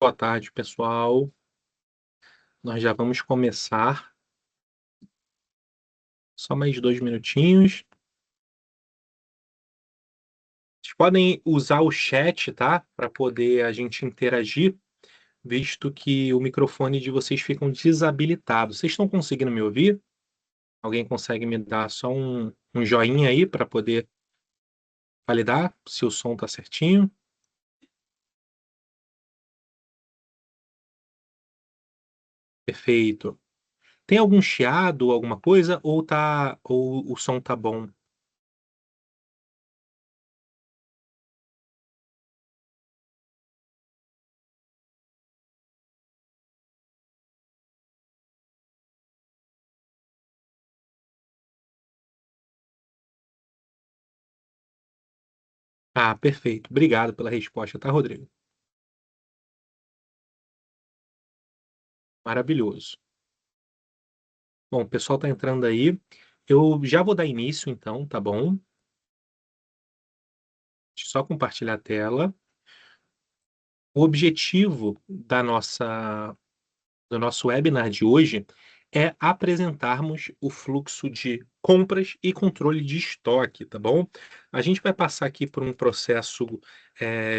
Boa tarde, pessoal. Nós já vamos começar. Só mais 2 minutinhos. Vocês podem usar o chat, tá? Para poder a gente interagir, visto que o microfone de vocês ficam desabilitado. Vocês estão conseguindo me ouvir? Alguém consegue me dar só um joinha aí para poder validar se o som tá certinho? Perfeito. Tem algum chiado, alguma coisa, ou o som tá bom? Ah, perfeito. Obrigado pela resposta, tá, Rodrigo? Maravilhoso. Bom, o pessoal está entrando aí. Eu já vou dar início, então, tá bom? Deixa eu só compartilhar a tela. O objetivo do nosso webinar de hoje é apresentarmos o fluxo de compras e controle de estoque, tá bom? A gente vai passar aqui por um processo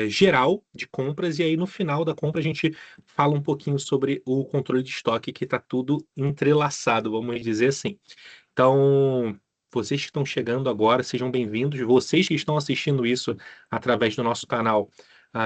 geral de compras e aí no final da compra a gente fala um pouquinho sobre o controle de estoque, que está tudo entrelaçado, vamos dizer assim. Então, vocês que estão chegando agora, sejam bem-vindos. Vocês que estão assistindo isso através do nosso canal,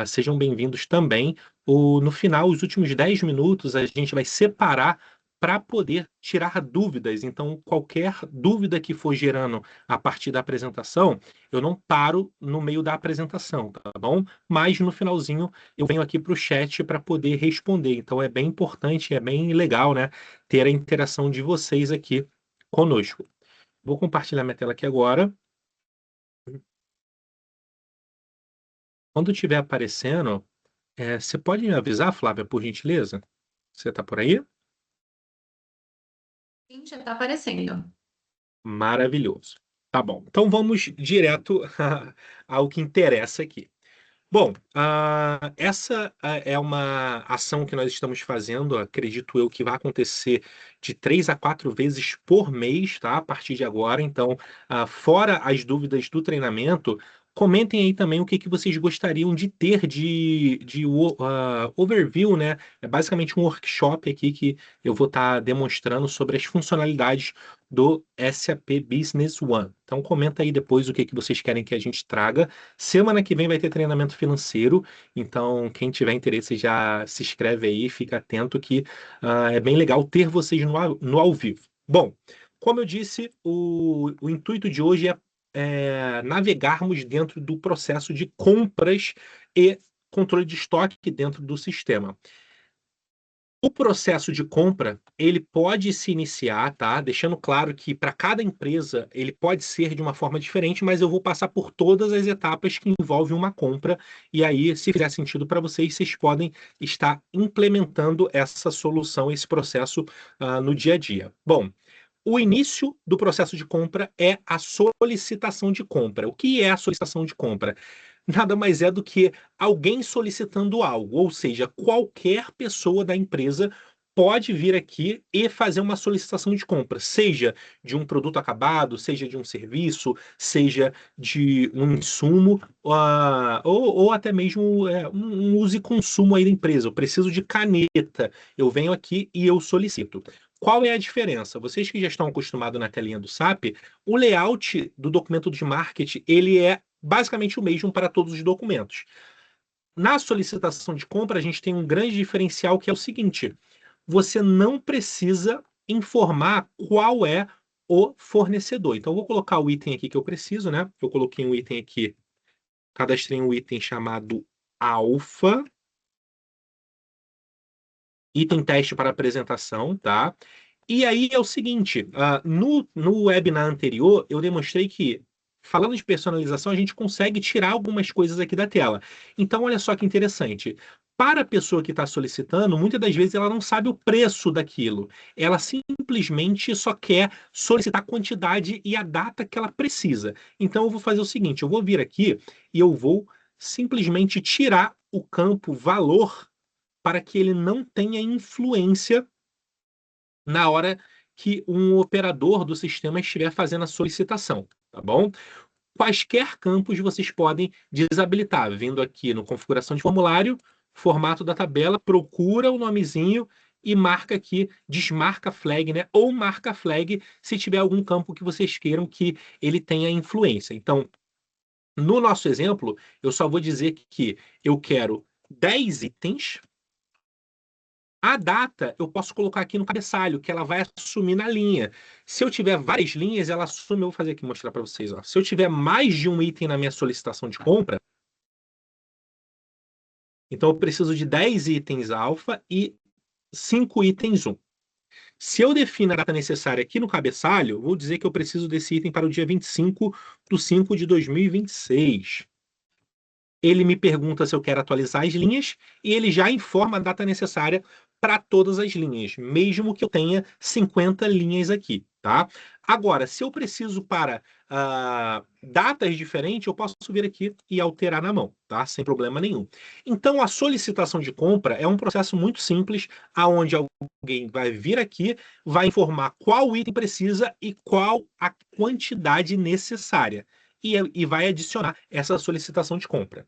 sejam bem-vindos também. No final, os últimos 10 minutos, a gente vai separar para poder tirar dúvidas. Então, qualquer dúvida que for gerando a partir da apresentação, eu não paro no meio da apresentação, tá bom? Mas no finalzinho, eu venho aqui para o chat para poder responder. Então, é bem importante, é bem legal, né, ter a interação de vocês aqui conosco. Vou compartilhar minha tela aqui agora. Quando estiver aparecendo, você pode me avisar, Flávia, por gentileza? Você está por aí? Sim, já está aparecendo. Maravilhoso. Tá bom. Então vamos direto ao que interessa aqui. Bom, essa é uma ação que nós estamos fazendo, acredito eu que vai acontecer de 3 a 4 vezes por mês, tá? A partir de agora. Então, fora as dúvidas do treinamento, comentem aí também o que que vocês gostariam de ter de overview, né? É basicamente um workshop aqui que eu vou estar demonstrando sobre as funcionalidades do SAP Business One. Então, comenta aí depois o que que vocês querem que a gente traga. Semana que vem vai ter treinamento financeiro, então quem tiver interesse já se inscreve aí, fica atento que é bem legal ter vocês no ao vivo. Bom, como eu disse, o intuito de hoje é navegarmos dentro do processo de compras e controle de estoque dentro do sistema. O processo de compra, ele pode se iniciar, tá? Deixando claro que para cada empresa ele pode ser de uma forma diferente, mas eu vou passar por todas as etapas que envolvem uma compra e aí, se fizer sentido para vocês, vocês podem estar implementando essa solução, esse processo no dia a dia. Bom, o início do processo de compra é a solicitação de compra. O que é a solicitação de compra? Nada mais é do que alguém solicitando algo, ou seja, qualquer pessoa da empresa pode vir aqui e fazer uma solicitação de compra, seja de um produto acabado, seja de um serviço, seja de um insumo, ou até mesmo um uso e consumo aí da empresa. Eu preciso de caneta, eu venho aqui e eu solicito. Qual é a diferença? Vocês que já estão acostumados na telinha do SAP, o layout do documento de marketing, ele é basicamente o mesmo para todos os documentos. Na solicitação de compra, a gente tem um grande diferencial que é o seguinte: você não precisa informar qual é o fornecedor. Então, eu vou colocar o item aqui que eu preciso, né? Eu coloquei um item aqui, cadastrei um item chamado alfa, item teste para apresentação, tá? E aí é o seguinte, no webinar anterior, eu demonstrei que, falando de personalização, a gente consegue tirar algumas coisas aqui da tela. Então, olha só que interessante. Para a pessoa que está solicitando, muitas das vezes ela não sabe o preço daquilo. Ela simplesmente só quer solicitar a quantidade e a data que ela precisa. Então, eu vou fazer o seguinte: eu vou vir aqui e eu vou simplesmente tirar o campo valor para que ele não tenha influência na hora que um operador do sistema estiver fazendo a solicitação, tá bom? Quaisquer campos vocês podem desabilitar, vindo aqui no configuração de formulário, formato da tabela, procura o nomezinho e marca aqui, desmarca flag, né? Ou marca flag se tiver algum campo que vocês queiram que ele tenha influência. Então, no nosso exemplo, eu só vou dizer que eu quero 10 itens. A data eu posso colocar aqui no cabeçalho, que ela vai assumir na linha. Se eu tiver várias linhas, ela assume. Eu vou fazer aqui mostrar para vocês. Ó. Se eu tiver mais de um item na minha solicitação de compra, então eu preciso de 10 itens alfa e 5 itens 1. Se eu defino a data necessária aqui no cabeçalho, vou dizer que eu preciso desse item para o dia 25/5/2026. Ele me pergunta se eu quero atualizar as linhas e ele já informa a data necessária para todas as linhas, mesmo que eu tenha 50 linhas aqui, tá? Agora, se eu preciso para datas diferentes, eu posso vir aqui e alterar na mão, tá? Sem problema nenhum. Então, a solicitação de compra é um processo muito simples, aonde alguém vai vir aqui, vai informar qual item precisa e qual a quantidade necessária. E vai adicionar essa solicitação de compra.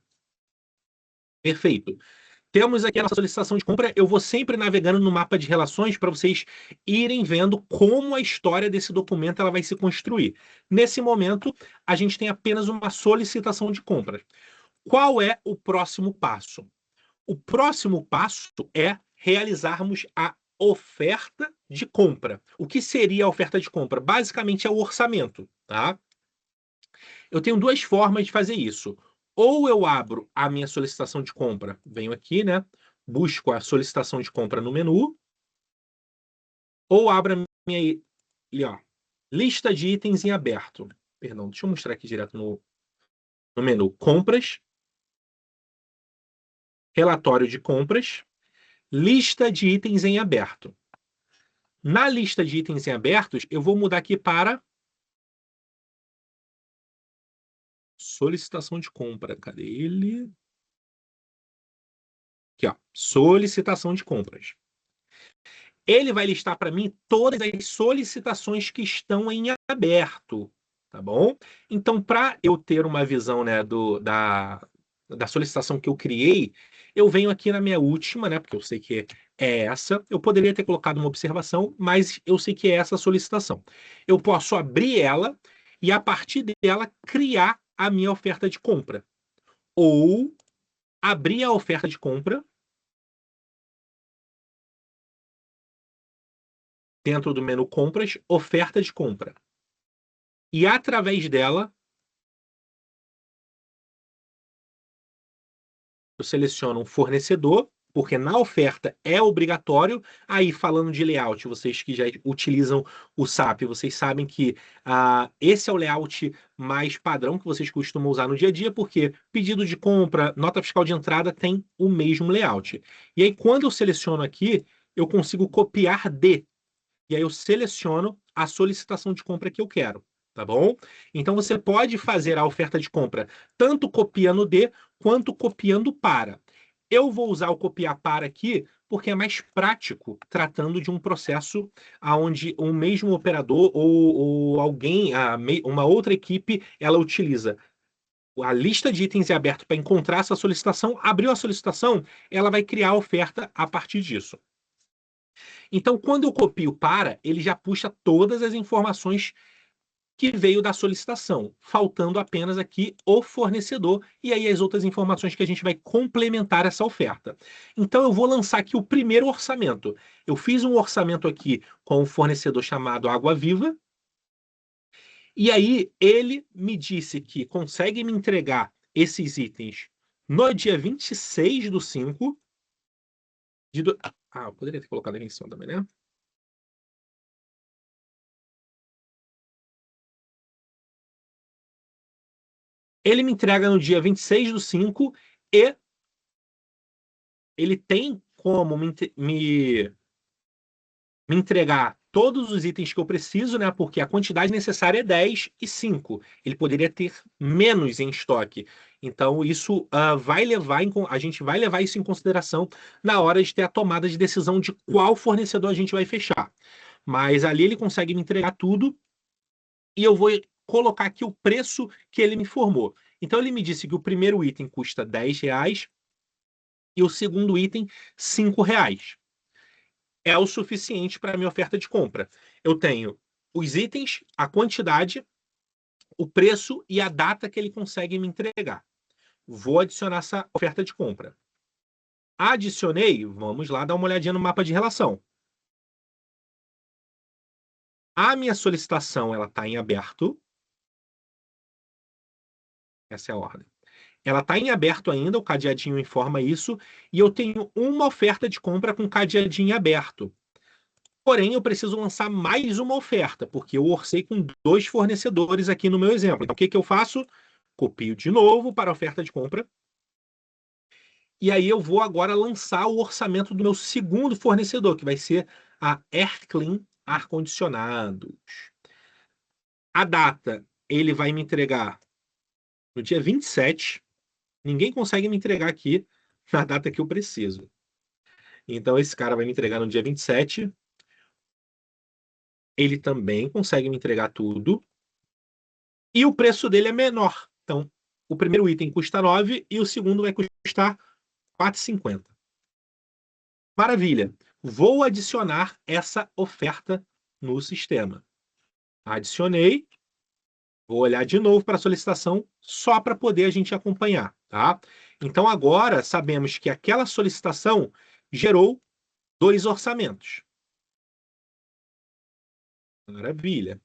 Perfeito. Temos aqui a nossa solicitação de compra. Eu vou sempre navegando no mapa de relações para vocês irem vendo como a história desse documento ela vai se construir. Nesse momento, a gente tem apenas uma solicitação de compra. Qual é o próximo passo? O próximo passo é realizarmos a oferta de compra. O que seria a oferta de compra? Basicamente é o orçamento, tá? Eu tenho duas formas de fazer isso. Ou eu abro a minha solicitação de compra, venho aqui, né? Busco a solicitação de compra no menu, ou abro a minha ali, ó, lista de itens em aberto. Perdão, deixa eu mostrar aqui direto no menu. Compras, relatório de compras, lista de itens em aberto. Na lista de itens em abertos, eu vou mudar aqui para solicitação de compra. Cadê ele? Aqui, ó, solicitação de compras. Ele vai listar para mim todas as solicitações que estão em aberto, tá bom? Então, para eu ter uma visão, né, da solicitação que eu criei, eu venho aqui na minha última, né, porque eu sei que é essa. Eu poderia ter colocado uma observação, mas eu sei que é essa a solicitação. Eu posso abrir ela e, a partir dela, criar a minha oferta de compra. Ou abrir a oferta de compra dentro do menu compras, oferta de compra. E através dela, eu seleciono um fornecedor, porque na oferta é obrigatório. Aí, falando de layout, vocês que já utilizam o SAP, vocês sabem que esse é o layout mais padrão que vocês costumam usar no dia a dia, porque pedido de compra, nota fiscal de entrada tem o mesmo layout. E aí, quando eu seleciono aqui, eu consigo copiar de. E aí eu seleciono a solicitação de compra que eu quero, tá bom? Então você pode fazer a oferta de compra tanto copiando de quanto copiando para. Eu vou usar o copiar para aqui porque é mais prático tratando de um processo onde o mesmo operador ou alguém, uma outra equipe, ela utiliza a lista de itens em aberto para encontrar essa solicitação, abriu a solicitação, ela vai criar a oferta a partir disso. Então, quando eu copio para, ele já puxa todas as informações que veio da solicitação, faltando apenas aqui o fornecedor e aí as outras informações que a gente vai complementar essa oferta. Então, eu vou lançar aqui o primeiro orçamento. Eu fiz um orçamento aqui com um fornecedor chamado Água Viva, e aí ele me disse que consegue me entregar esses itens no dia 26/5 de... eu poderia ter colocado aqui em cima também, né? Ele me entrega no dia 26/5 e ele tem como me entregar todos os itens que eu preciso, né? Porque a quantidade necessária é 10 e 5. Ele poderia ter menos em estoque. Então, isso a gente vai levar isso em consideração na hora de ter a tomada de decisão de qual fornecedor a gente vai fechar. Mas ali ele consegue me entregar tudo e eu vou colocar aqui o preço que ele me informou. Então, ele me disse que o primeiro item custa R$ 10 e o segundo item R$ 5. É o suficiente para a minha oferta de compra. Eu tenho os itens, a quantidade, o preço e a data que ele consegue me entregar. Vou adicionar essa oferta de compra. Adicionei, vamos lá dar uma olhadinha no mapa de relação. A minha solicitação ela está em aberto. Essa é a ordem. Ela está em aberto ainda, o cadeadinho informa isso, e eu tenho uma oferta de compra com cadeadinho aberto. Porém, eu preciso lançar mais uma oferta, porque eu orcei com 2 fornecedores aqui no meu exemplo. Então, o que que eu faço? Copio de novo para a oferta de compra. E aí eu vou agora lançar o orçamento do meu segundo fornecedor, que vai ser a Airclean Ar-Condicionados. A data, ele vai me entregar no dia 27. Ninguém consegue me entregar aqui na data que eu preciso. Então, esse cara vai me entregar no dia 27. Ele também consegue me entregar tudo. E o preço dele é menor. Então, o primeiro item custa 9 e o segundo vai custar 4,50. Maravilha. Vou adicionar essa oferta no sistema. Adicionei. Vou olhar de novo para a solicitação só para poder a gente acompanhar, tá? Então agora sabemos que aquela solicitação gerou 2 orçamentos. Maravilha.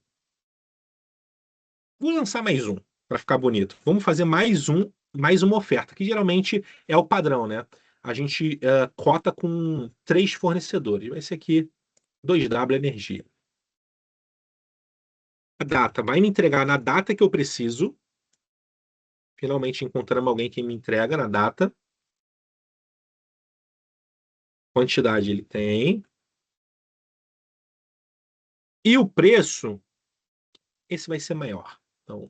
Vou lançar mais um para ficar bonito. Vamos fazer mais uma oferta, que geralmente é o padrão, né? A gente cota com 3 fornecedores. Vai ser aqui 2W Energia. A data vai me entregar na data que eu preciso. Finalmente encontramos alguém que me entrega na data. Quantidade ele tem. E o preço, esse vai ser maior. Então,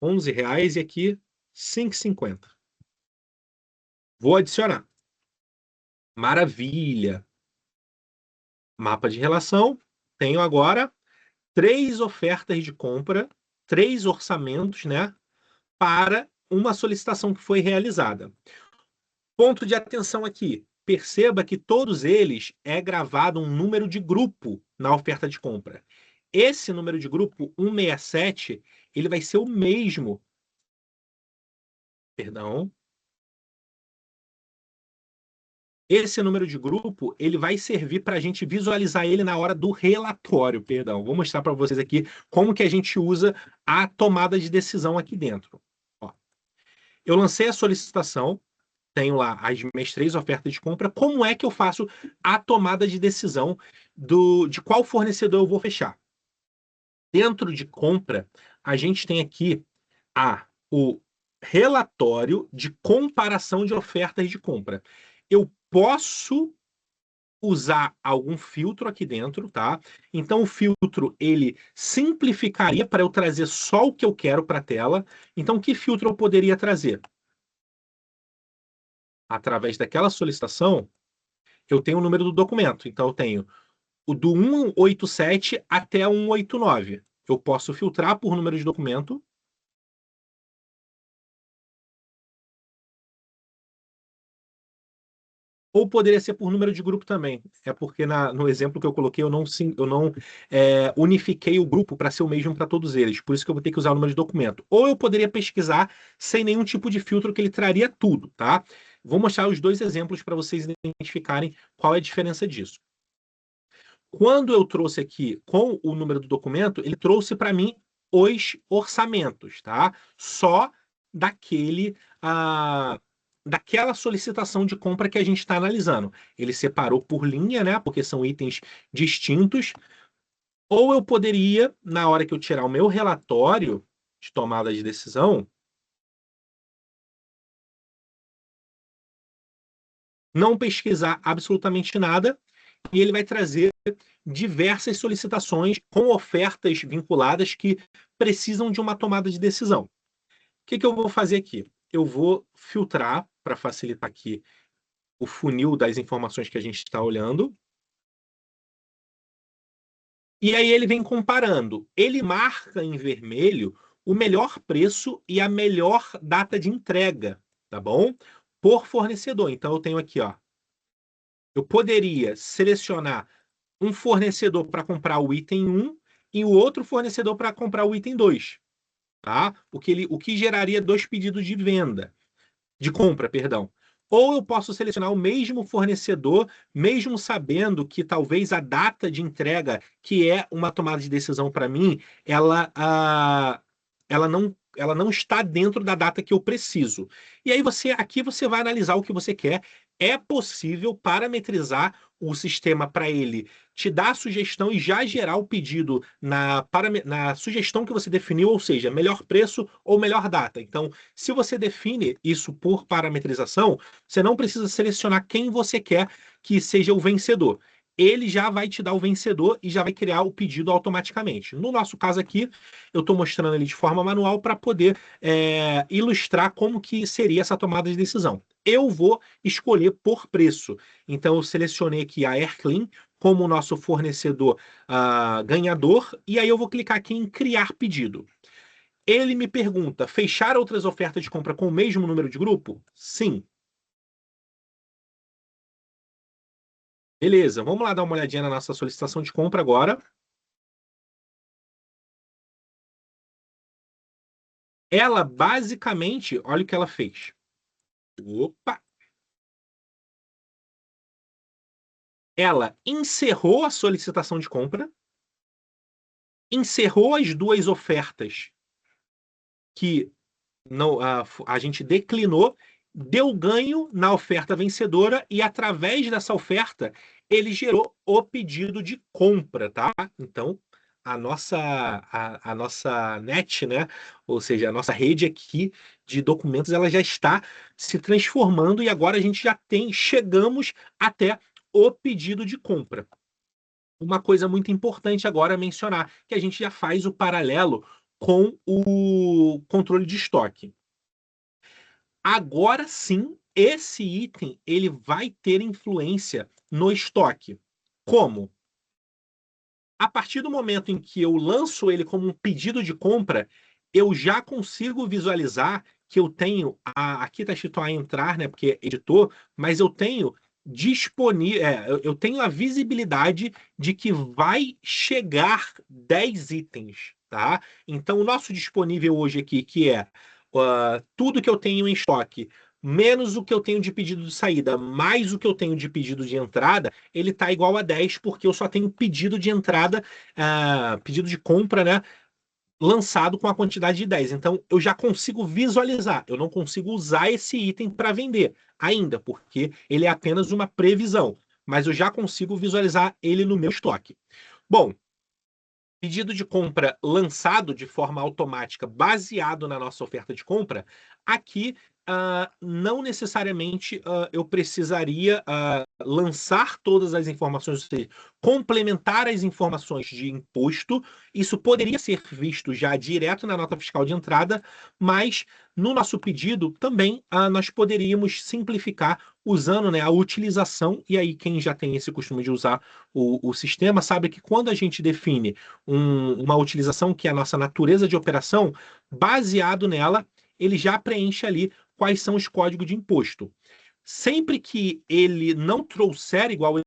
R$ 11 e aqui R$ 5,50. Vou adicionar. Maravilha. Mapa de relação. Tenho agora 3 ofertas de compra, 3 orçamentos, né, para uma solicitação que foi realizada. Ponto de atenção aqui. Perceba que todos eles é gravado um número de grupo na oferta de compra. Esse número de grupo 167, ele vai ser o mesmo. Perdão. Esse número de grupo, ele vai servir para a gente visualizar ele na hora do relatório, perdão. Vou mostrar para vocês aqui como que a gente usa a tomada de decisão aqui dentro. Ó, eu lancei a solicitação, tenho lá as minhas 3 ofertas de compra. Como é que eu faço a tomada de decisão de qual fornecedor eu vou fechar? Dentro de compra, a gente tem aqui o relatório de comparação de ofertas de compra. Eu posso usar algum filtro aqui dentro, tá? Então o filtro ele simplificaria para eu trazer só o que eu quero para a tela. Então que filtro eu poderia trazer? Através daquela solicitação, eu tenho o número do documento. Então eu tenho o do 187 até 189. Eu posso filtrar por número de documento. Ou poderia ser por número de grupo também. É porque no exemplo que eu coloquei, eu não unifiquei o grupo para ser o mesmo para todos eles. Por isso que eu vou ter que usar o número de documento. Ou eu poderia pesquisar sem nenhum tipo de filtro que ele traria tudo, tá? Vou mostrar os 2 exemplos para vocês identificarem qual é a diferença disso. Quando eu trouxe aqui com o número do documento, ele trouxe para mim os orçamentos, tá? Só daquele, daquela solicitação de compra que a gente está analisando. Ele separou por linha, né? Porque são itens distintos. Ou eu poderia, na hora que eu tirar o meu relatório de tomada de decisão, não pesquisar absolutamente nada e ele vai trazer diversas solicitações com ofertas vinculadas que precisam de uma tomada de decisão. O que eu vou fazer aqui? Eu vou filtrar para facilitar aqui o funil das informações que a gente está olhando. E aí ele vem comparando. Ele marca em vermelho o melhor preço e a melhor data de entrega, tá bom? Por fornecedor. Então eu tenho aqui, ó. Eu poderia selecionar um fornecedor para comprar o item 1 e o outro fornecedor para comprar o item 2, tá? O que geraria dois pedidos de venda, de compra, perdão. Ou eu posso selecionar o mesmo fornecedor, mesmo sabendo que talvez a data de entrega, que é uma tomada de decisão para mim, ela não está dentro da data que eu preciso. E aí aqui você vai analisar o que você quer. É possível parametrizar o sistema para ele te dar a sugestão e já gerar o pedido na sugestão que você definiu, ou seja, melhor preço ou melhor data. Então, se você define isso por parametrização, você não precisa selecionar quem você quer que seja o vencedor. Ele já vai te dar o vencedor e já vai criar o pedido automaticamente. No nosso caso aqui, eu estou mostrando ele de forma manual para poder ilustrar como que seria essa tomada de decisão. Eu vou escolher por preço. Então, eu selecionei aqui a Airclean como o nosso fornecedor ganhador, e aí eu vou clicar aqui em criar pedido. Ele me pergunta: fechar outras ofertas de compra com o mesmo número de grupo? Sim. Beleza, vamos lá dar uma olhadinha na nossa solicitação de compra agora. Ela basicamente, olha o que ela fez. Opa! Ela encerrou a solicitação de compra, encerrou as duas ofertas que não, a gente declinou, deu ganho na oferta vencedora e, através dessa oferta, ele gerou o pedido de compra, tá? Então, a nossa net, né? Ou seja, a nossa rede aqui de documentos, ela já está se transformando e agora a gente já chegamos até o pedido de compra. Uma coisa muito importante agora a mencionar, que a gente já faz o paralelo com o controle de estoque. Agora sim, esse item ele vai ter influência no estoque. Como? A partir do momento em que eu lanço ele como um pedido de compra, eu já consigo visualizar que eu tenho, aqui está escrito a entrar, né, porque é editor, mas eu tenho disponível, eu tenho a visibilidade de que vai chegar 10 itens, tá? Então, o nosso disponível hoje aqui, que é tudo que eu tenho em estoque, menos o que eu tenho de pedido de saída, mais o que eu tenho de pedido de entrada, ele está igual a 10, porque eu só tenho pedido de entrada, pedido de compra, né? Lançado com a quantidade de 10. Então, eu já consigo visualizar. Eu não consigo usar esse item para vender ainda, porque ele é apenas uma previsão. Mas eu já consigo visualizar ele no meu estoque. Bom, pedido de compra lançado de forma automática, baseado na nossa oferta de compra, aqui não necessariamente eu precisaria lançar todas as informações, ou seja, complementar as informações de imposto. Isso poderia ser visto já direto na nota fiscal de entrada, mas no nosso pedido também nós poderíamos simplificar usando, né, a utilização. E aí, quem já tem esse costume de usar o sistema sabe que quando a gente define uma utilização que é a nossa natureza de operação, baseado nela, ele já preenche ali quais são os códigos de imposto. Sempre que ele não trouxer, igual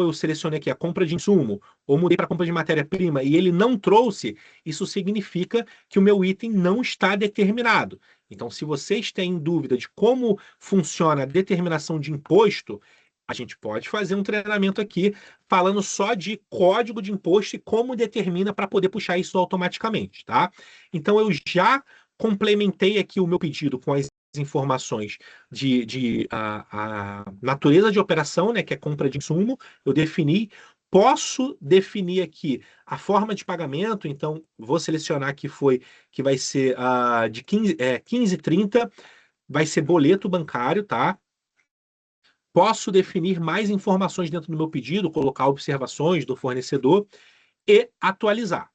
eu selecionei aqui, a compra de insumo, ou mudei para compra de matéria-prima, e ele não trouxe, isso significa que o meu item não está determinado. Então, se vocês têm dúvida de como funciona a determinação de imposto, a gente pode fazer um treinamento aqui falando só de código de imposto e como determina para poder puxar isso automaticamente, tá? Então, eu já complementei aqui o meu pedido com as informações de a natureza de operação, né, que é compra de insumo, eu defini. Posso definir aqui a forma de pagamento, então vou selecionar que vai ser de 15, 15,30, vai ser boleto bancário, tá? Posso definir mais informações dentro do meu pedido, colocar observações do fornecedor e atualizar.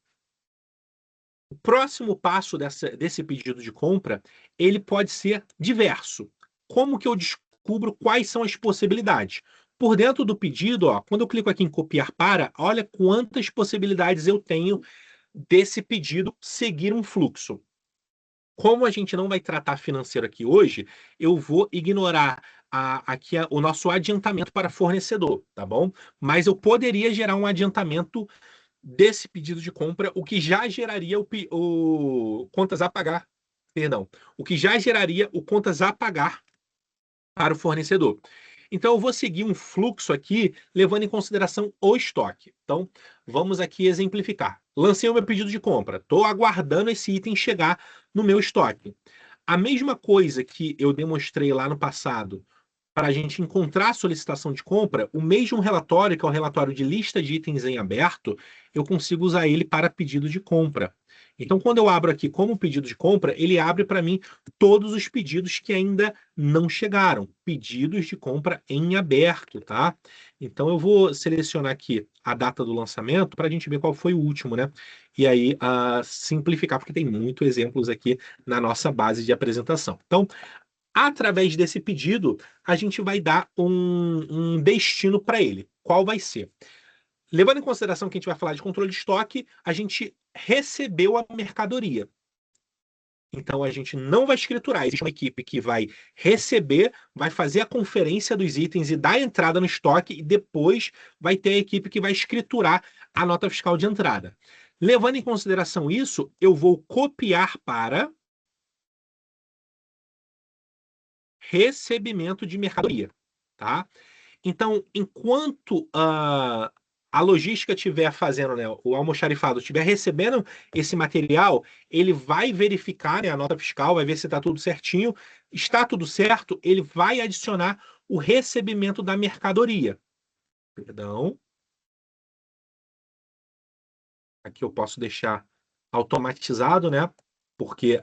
O próximo passo desse pedido de compra, ele pode ser diverso. Como que eu descubro quais são as possibilidades? Por dentro do pedido, ó, quando eu clico aqui em copiar para, olha quantas possibilidades eu tenho desse pedido seguir um fluxo. Como a gente não vai tratar financeiro aqui hoje, eu vou ignorar o nosso adiantamento para fornecedor, tá bom? Mas eu poderia gerar um adiantamento desse pedido de compra, o que já geraria o contas a pagar, perdão, o que já geraria o contas a pagar para o fornecedor. Então, eu vou seguir um fluxo aqui, levando em consideração o estoque. Então, vamos aqui exemplificar. Lancei o meu pedido de compra, estou aguardando esse item chegar no meu estoque. A mesma coisa que eu demonstrei lá no passado para a gente encontrar a solicitação de compra, o mesmo relatório, que é o relatório de lista de itens em aberto, eu consigo usar ele para pedido de compra. Então, quando eu abro aqui como pedido de compra, ele abre para mim todos os pedidos que ainda não chegaram, pedidos de compra em aberto, tá? Então, eu vou selecionar aqui a data do lançamento para a gente ver qual foi o último, né? E aí, simplificar, porque tem muitos exemplos aqui na nossa base de apresentação. Então, através desse pedido, a gente vai dar um destino para ele. Qual vai ser? Levando em consideração que a gente vai falar de controle de estoque, a gente recebeu a mercadoria. Então a gente não vai escriturar. Existe uma equipe que vai receber, vai fazer a conferência dos itens e dar entrada no estoque, e depois vai ter a equipe que vai escriturar a nota fiscal de entrada. Levando em consideração isso, eu vou copiar para recebimento de mercadoria, tá? Então, enquanto a logística estiver fazendo, né, o almoxarifado estiver recebendo esse material, ele vai verificar, né, a nota fiscal, vai ver se está tudo certinho. Está tudo certo, ele vai adicionar o recebimento da mercadoria. Perdão. Aqui eu posso deixar automatizado, né? Porque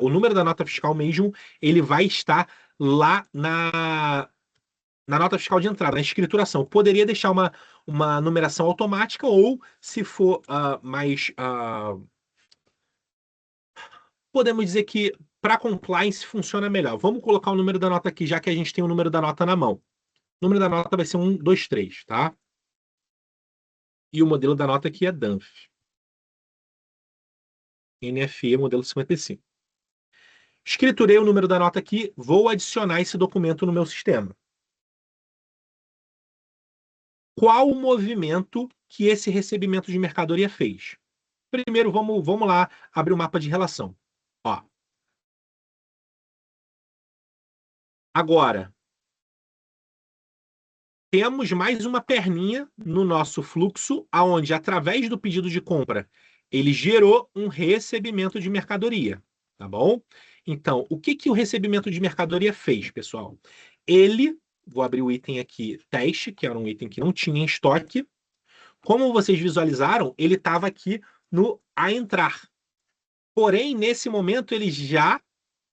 o número da nota fiscal mesmo, ele vai estar lá na nota fiscal de entrada, na escrituração. Poderia deixar uma numeração automática, ou, se for podemos dizer que para compliance funciona melhor. Vamos colocar o número da nota aqui, já que a gente tem o número da nota na mão. O número da nota vai ser 123, tá? E o modelo da nota aqui é DANF. NFE, modelo 55. Escriturei o número da nota aqui, vou adicionar esse documento no meu sistema. Qual o movimento que esse recebimento de mercadoria fez? Primeiro, vamos lá abrir o mapa de relação. Ó. Agora, temos mais uma perninha no nosso fluxo, aonde, através do pedido de compra, ele gerou um recebimento de mercadoria, tá bom? Então, o que que o recebimento de mercadoria fez, pessoal? Vou abrir o item aqui, teste, que era um item que não tinha em estoque. Como vocês visualizaram, ele estava aqui no a entrar. Porém, nesse momento, ele já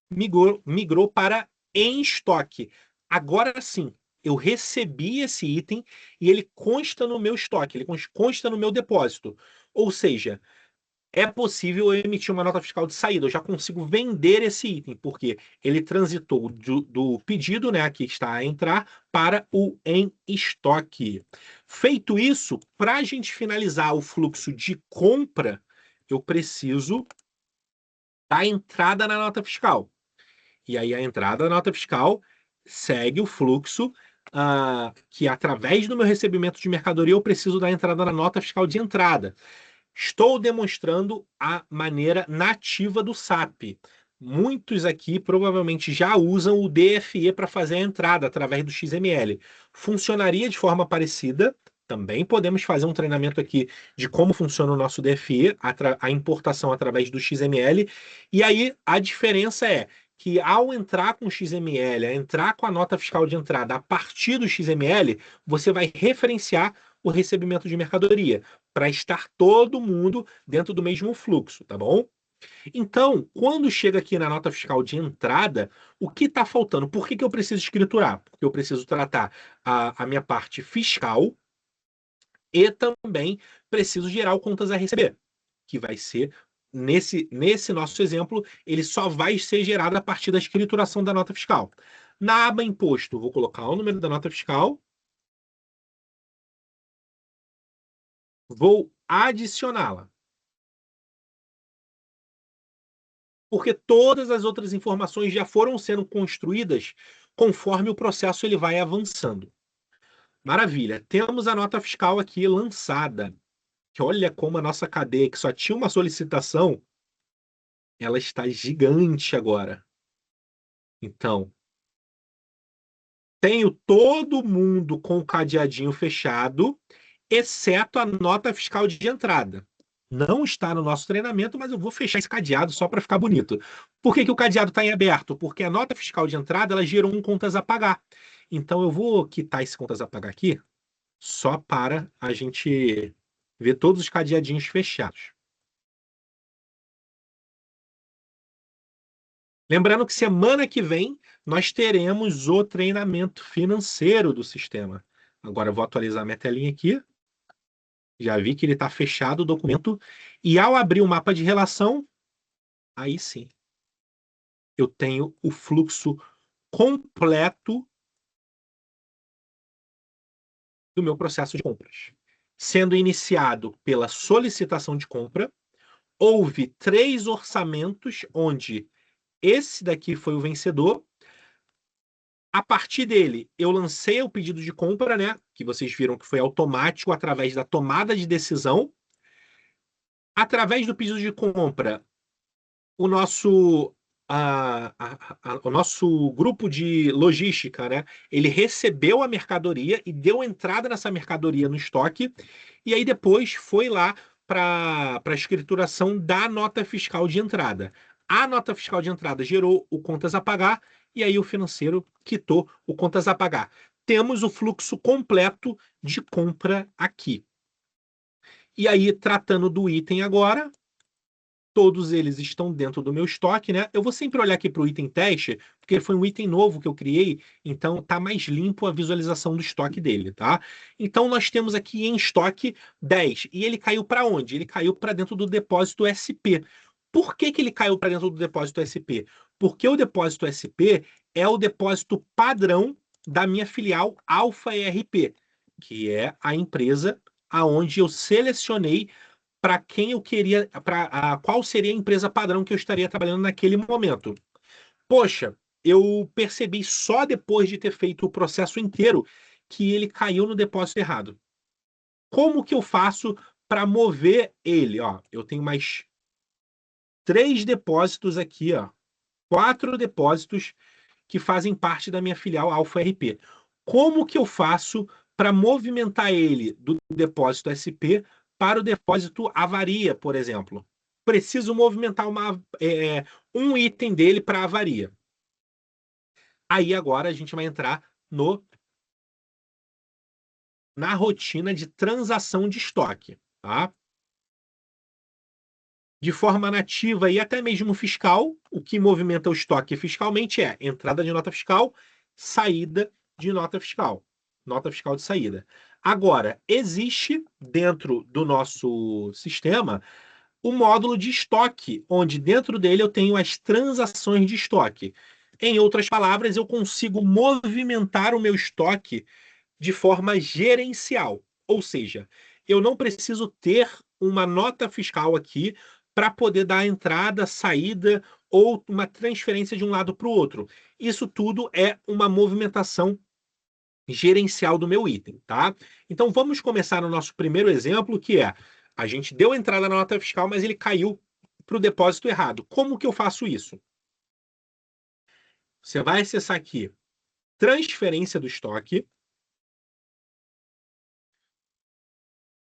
migrou para em estoque. Agora sim, eu recebi esse item e ele consta no meu estoque, ele consta no meu depósito. Ou seja, é possível eu emitir uma nota fiscal de saída, eu já consigo vender esse item, porque ele transitou do pedido, né, que está a entrar, para o em estoque. Feito isso, para a gente finalizar o fluxo de compra, eu preciso da entrada na nota fiscal. E aí a entrada da nota fiscal segue o fluxo que, através do meu recebimento de mercadoria, eu preciso da entrada na nota fiscal de entrada. Estou demonstrando a maneira nativa do SAP. Muitos aqui provavelmente já usam o DFE para fazer a entrada através do XML. Funcionaria de forma parecida. Também podemos fazer um treinamento aqui de como funciona o nosso DFE, a importação através do XML. E aí a diferença é que, ao entrar com o XML, a entrar com a nota fiscal de entrada a partir do XML, você vai referenciar o recebimento de mercadoria, para estar todo mundo dentro do mesmo fluxo, tá bom? Então, quando chega aqui na nota fiscal de entrada, o que está faltando? Por que eu preciso escriturar? Porque eu preciso tratar a minha parte fiscal e também preciso gerar o contas a receber, que vai ser, nesse nosso exemplo, ele só vai ser gerado a partir da escrituração da nota fiscal. Na aba imposto, vou colocar o número da nota fiscal, vou adicioná-la. Porque todas as outras informações já foram sendo construídas conforme o processo ele vai avançando. Maravilha. Temos a nota fiscal aqui lançada. Que olha como a nossa cadeia, que só tinha uma solicitação, ela está gigante agora. Então, tenho todo mundo com o cadeadinho fechado, exceto a nota fiscal de entrada. Não está no nosso treinamento, mas eu vou fechar esse cadeado só para ficar bonito. Por que que o cadeado está em aberto? Porque a nota fiscal de entrada ela gerou um contas a pagar. Então eu vou quitar esse contas a pagar aqui só para a gente ver todos os cadeadinhos fechados. Lembrando que semana que vem nós teremos o treinamento financeiro do sistema. Agora eu vou atualizar minha telinha aqui. Já vi que ele está fechado o documento. E ao abrir o mapa de relação, aí sim, eu tenho o fluxo completo do meu processo de compras. Sendo iniciado pela solicitação de compra, houve 3 orçamentos, onde esse daqui foi o vencedor. A partir dele, eu lancei o pedido de compra, né? Que vocês viram que foi automático através da tomada de decisão. Através do pedido de compra, o nosso, o nosso grupo de logística, né? Ele recebeu a mercadoria e deu entrada nessa mercadoria no estoque, e aí depois foi lá para a escrituração da nota fiscal de entrada. A nota fiscal de entrada gerou o contas a pagar, e aí o financeiro quitou o contas a pagar. Temos o fluxo completo de compra aqui. E aí, tratando do item agora, todos eles estão dentro do meu estoque, né? Eu vou sempre olhar aqui para o item teste, porque foi um item novo que eu criei, então tá mais limpo a visualização do estoque dele, tá? Então nós temos aqui em estoque 10. E ele caiu para onde? Ele caiu para dentro do depósito SP. Por que que ele caiu para dentro do depósito SP? Porque o depósito SP é o depósito padrão da minha filial Alpha ERP, que é a empresa aonde eu selecionei para quem eu queria, para qual seria a empresa padrão que eu estaria trabalhando naquele momento. Poxa, eu percebi só depois de ter feito o processo inteiro que ele caiu no depósito errado. Como que eu faço para mover ele? Ó, eu tenho mais 3 depósitos aqui, ó, 4 depósitos que fazem parte da minha filial Alpha RP. Como que eu faço para movimentar ele do depósito SP para o depósito avaria, por exemplo? Preciso movimentar um item dele para avaria. Aí agora a gente vai entrar na rotina de transação de estoque, tá? De forma nativa e até mesmo fiscal, o que movimenta o estoque fiscalmente é entrada de nota fiscal, saída de nota fiscal de saída. Agora, existe dentro do nosso sistema o módulo de estoque, onde dentro dele eu tenho as transações de estoque. Em outras palavras, eu consigo movimentar o meu estoque de forma gerencial. Ou seja, eu não preciso ter uma nota fiscal aqui para poder dar entrada, saída ou uma transferência de um lado para o outro. Isso tudo é uma movimentação gerencial do meu item, tá? Então vamos começar no nosso primeiro exemplo, que é a gente deu entrada na nota fiscal, mas ele caiu para o depósito errado. Como que eu faço isso? Você vai acessar aqui transferência do estoque.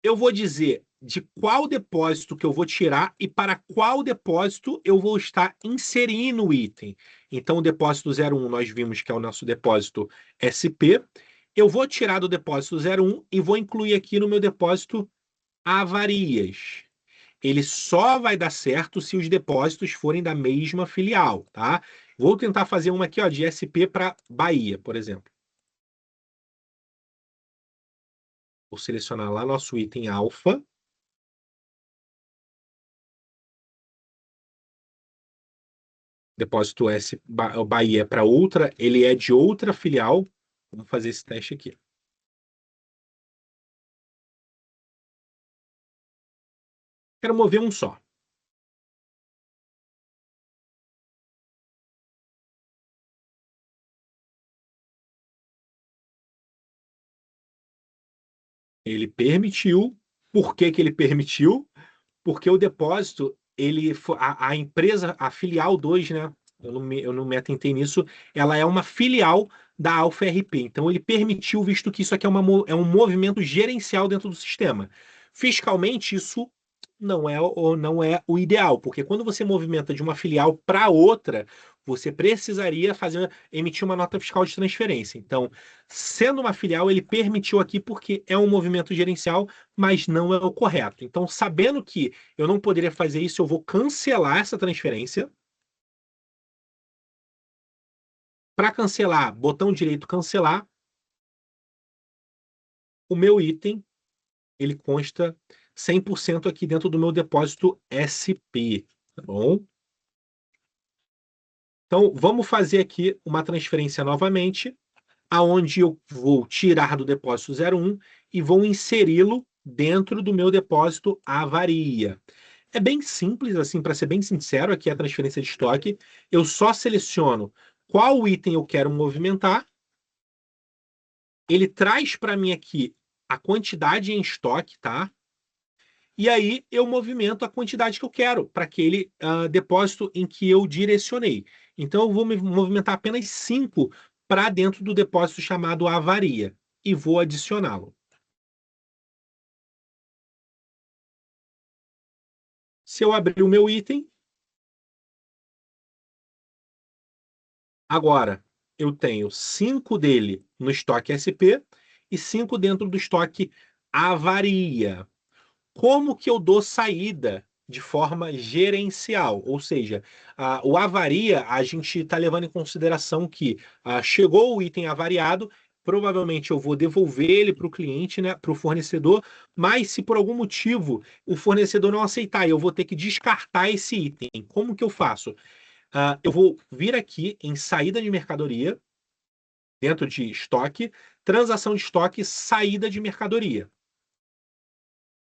Eu vou dizer de qual depósito que eu vou tirar e para qual depósito eu vou estar inserindo o item. Então, o depósito 01 nós vimos que é o nosso depósito SP. Eu vou tirar do depósito 01 e vou incluir aqui no meu depósito avarias. ele só vai dar certo se os depósitos forem da mesma filial, tá? Vou tentar fazer uma aqui, ó, de SP para Bahia, por exemplo. Vou selecionar lá nosso item alfa. Depósito Bahia é para outra, ele é de outra filial. Vamos fazer esse teste aqui. Quero mover um só. Ele permitiu. Por que que ele permitiu? Porque o depósito, a empresa, a filial 2, né? Eu não me atentei nisso, ela é uma filial da Alfa RP. Então, ele permitiu, visto que isso aqui é um movimento gerencial dentro do sistema. Fiscalmente, isso não é o ideal, porque quando você movimenta de uma filial para outra, você precisaria emitir uma nota fiscal de transferência. Então, sendo uma filial, ele permitiu aqui porque é um movimento gerencial, mas não é o correto. Então, sabendo que eu não poderia fazer isso, eu vou cancelar essa transferência. Para cancelar, botão direito cancelar, o meu item ele consta 100% aqui dentro do meu depósito SP, tá bom? Então, vamos fazer aqui uma transferência novamente, aonde eu vou tirar do depósito 01 e vou inseri-lo dentro do meu depósito avaria. É bem simples, assim, para ser bem sincero, aqui é a transferência de estoque. Eu só seleciono qual item eu quero movimentar. Ele traz para mim aqui a quantidade em estoque, tá? E aí eu movimento a quantidade que eu quero para aquele depósito em que eu direcionei. Então eu vou me movimentar apenas 5 para dentro do depósito chamado avaria e vou adicioná-lo. Se eu abrir o meu item, agora eu tenho 5 dele no estoque SP e 5 dentro do estoque avaria. Como que eu dou saída de forma gerencial? Ou seja, o avaria, a gente está levando em consideração que chegou o item avariado, provavelmente eu vou devolver ele para o cliente, né, para o fornecedor, mas se por algum motivo o fornecedor não aceitar, eu vou ter que descartar esse item. Como que eu faço? Eu vou vir aqui em saída de mercadoria, dentro de estoque, transação de estoque, saída de mercadoria.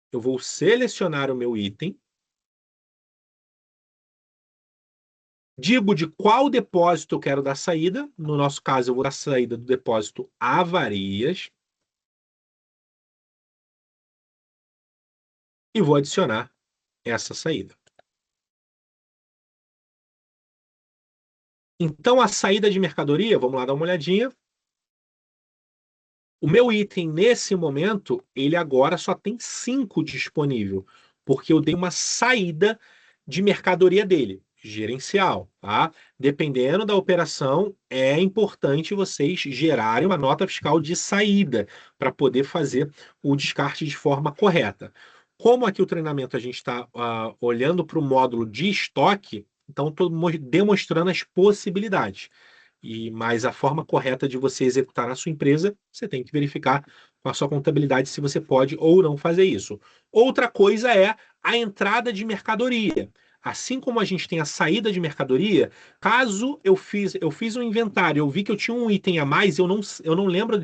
Eu vou selecionar o meu item, digo de qual depósito eu quero dar saída. No nosso caso, eu vou dar saída do depósito avarias e vou adicionar essa saída. Então, a saída de mercadoria, vamos lá dar uma olhadinha. O meu item, nesse momento, ele agora só tem 5 disponível, porque eu dei uma saída de mercadoria dele, gerencial, tá? Dependendo da operação, é importante vocês gerarem uma nota fiscal de saída para poder fazer o descarte de forma correta. Como aqui o treinamento a gente está olhando para o módulo de estoque, então estou demonstrando as possibilidades. Mas a forma correta de você executar na sua empresa, você tem que verificar com a sua contabilidade se você pode ou não fazer isso. Outra coisa é a entrada de mercadoria. Assim como a gente tem a saída de mercadoria, caso eu fiz um inventário, eu vi que eu tinha um item a mais, eu não lembro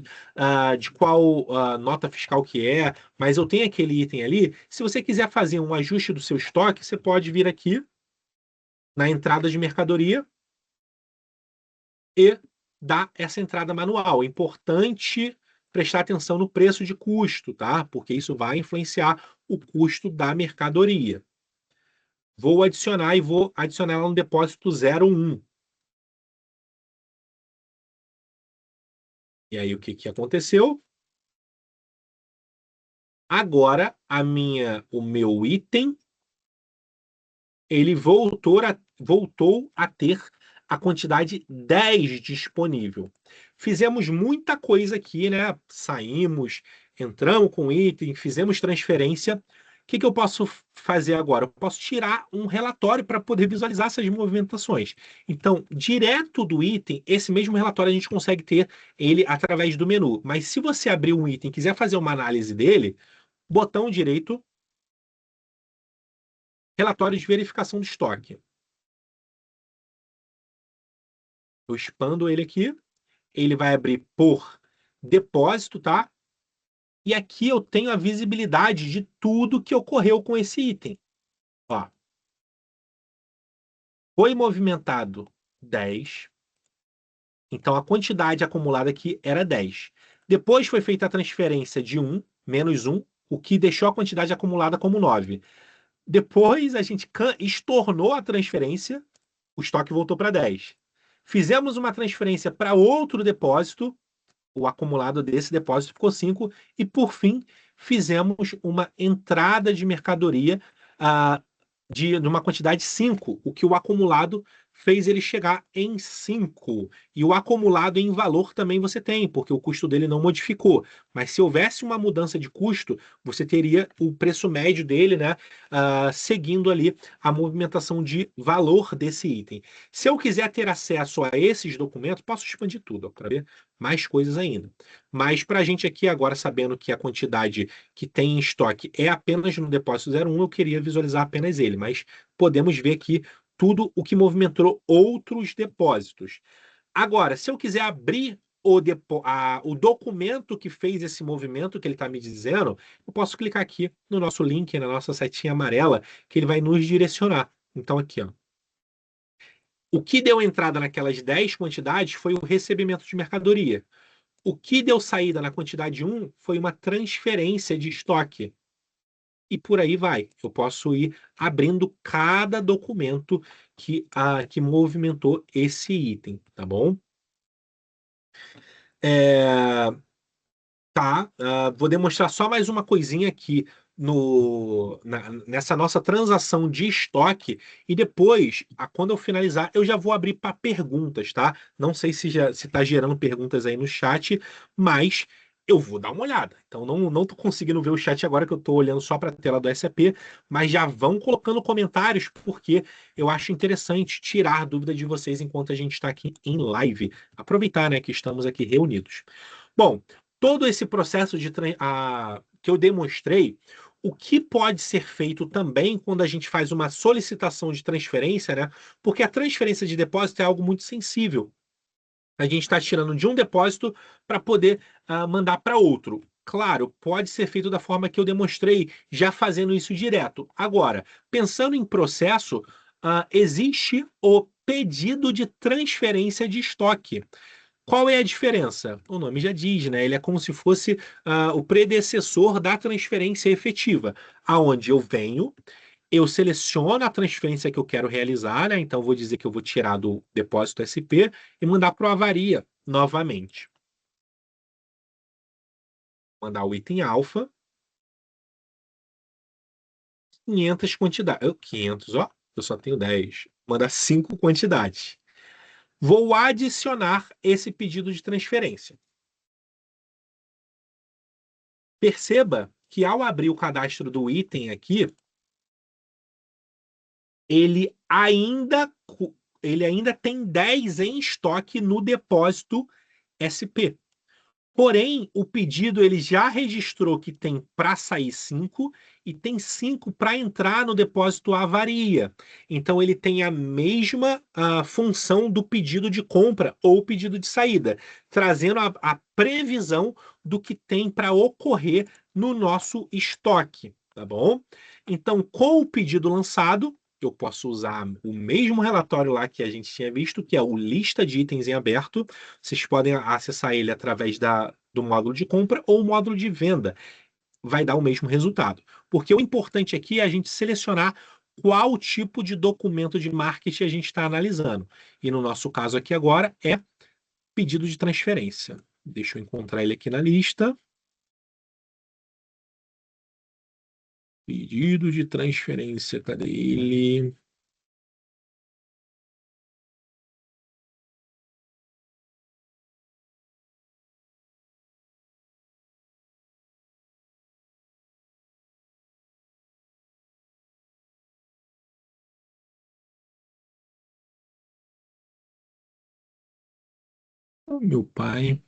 de qual nota fiscal que é, mas eu tenho aquele item ali. Se você quiser fazer um ajuste do seu estoque, você pode vir aqui na entrada de mercadoria e dar essa entrada manual. É importante prestar atenção no preço de custo, tá? Porque isso vai influenciar o custo da mercadoria. Vou adicionar e vou adicionar ela no depósito 01. E aí o que que aconteceu? Agora o meu item ele voltou a ter a quantidade 10 disponível. Fizemos muita coisa aqui, né? Saímos, entramos com o item, fizemos transferência que que eu posso fazer agora? Eu posso tirar um relatório para poder visualizar essas movimentações. Então, direto do item, esse mesmo relatório a gente consegue ter ele através do menu. Mas se você abrir um item e quiser fazer uma análise dele, botão direito, relatório de verificação do estoque. Eu expando ele aqui, ele vai abrir por depósito, tá? E aqui eu tenho a visibilidade de tudo que ocorreu com esse item. Ó, foi movimentado 10, então a quantidade acumulada aqui era 10. Depois foi feita a transferência de 1, menos 1, o que deixou a quantidade acumulada como 9. Depois a gente estornou a transferência, o estoque voltou para 10. Fizemos uma transferência para outro depósito, o acumulado desse depósito ficou 5. E, por fim, fizemos uma entrada de mercadoria ah, de uma quantidade 5, o que o acumulado fez ele chegar em 5. E o acumulado em valor também você tem, porque o custo dele não modificou. Mas se houvesse uma mudança de custo, você teria o preço médio dele, né, seguindo ali a movimentação de valor desse item. Se eu quiser ter acesso a esses documentos, posso expandir tudo para ver mais coisas ainda. Mas para a gente aqui agora, sabendo que a quantidade que tem em estoque é apenas no depósito 01, eu queria visualizar apenas ele, mas podemos ver aqui tudo o que movimentou outros depósitos. Agora, se eu quiser abrir o documento que fez esse movimento que ele está me dizendo, eu posso clicar aqui no nosso link, na nossa setinha amarela, que ele vai nos direcionar. Então, aqui, ó. O que deu entrada naquelas 10 quantidades foi o recebimento de mercadoria. O que deu saída na quantidade 1 foi uma transferência de estoque. E por aí vai. Eu posso ir abrindo cada documento que movimentou esse item, tá bom? É, tá. Vou demonstrar só mais uma coisinha aqui nessa nossa transação de estoque. E depois, quando eu finalizar, eu já vou abrir para perguntas, tá? Não sei se está gerando perguntas aí no chat, mas eu vou dar uma olhada. Então, não tô conseguindo ver o chat agora, que eu estou olhando só para a tela do SAP, mas já vão colocando comentários, porque eu acho interessante tirar dúvida de vocês enquanto a gente está aqui em live. Aproveitar, né, que estamos aqui reunidos. Bom, todo esse processo que eu demonstrei, o que pode ser feito também quando a gente faz uma solicitação de transferência, né? Porque a transferência de depósito é algo muito sensível. A gente está tirando de um depósito para poder mandar para outro. Claro, pode ser feito da forma que eu demonstrei, já fazendo isso direto. Agora, pensando em processo, existe o pedido de transferência de estoque. Qual é a diferença? O nome já diz, né? Ele é como se fosse o predecessor da transferência efetiva, aonde eu venho, eu seleciono a transferência que eu quero realizar, né? Então, vou dizer que eu vou tirar do depósito SP e mandar para o avaria novamente. Mandar o item alfa, 500 quantidades. 500, ó, eu só tenho 10. Mandar 5 quantidades. Vou adicionar esse pedido de transferência. Perceba que ao abrir o cadastro do item aqui, ele ainda, ele ainda tem 10 em estoque no depósito SP. Porém, o pedido ele já registrou que tem para sair 5 e tem 5 para entrar no depósito avaria. Então, ele tem a mesma função do pedido de compra ou pedido de saída, trazendo a previsão do que tem para ocorrer no nosso estoque, tá bom? Então, com o pedido lançado, eu posso usar o mesmo relatório lá que a gente tinha visto, que é o lista de itens em aberto. Vocês podem acessar ele através do módulo de compra ou módulo de venda. Vai dar o mesmo resultado. Porque o importante aqui é a gente selecionar qual tipo de documento de marketing a gente está analisando. E no nosso caso aqui agora é pedido de transferência. Deixa eu encontrar ele aqui na lista. Pedido de transferência, cadê ele? Meu pai.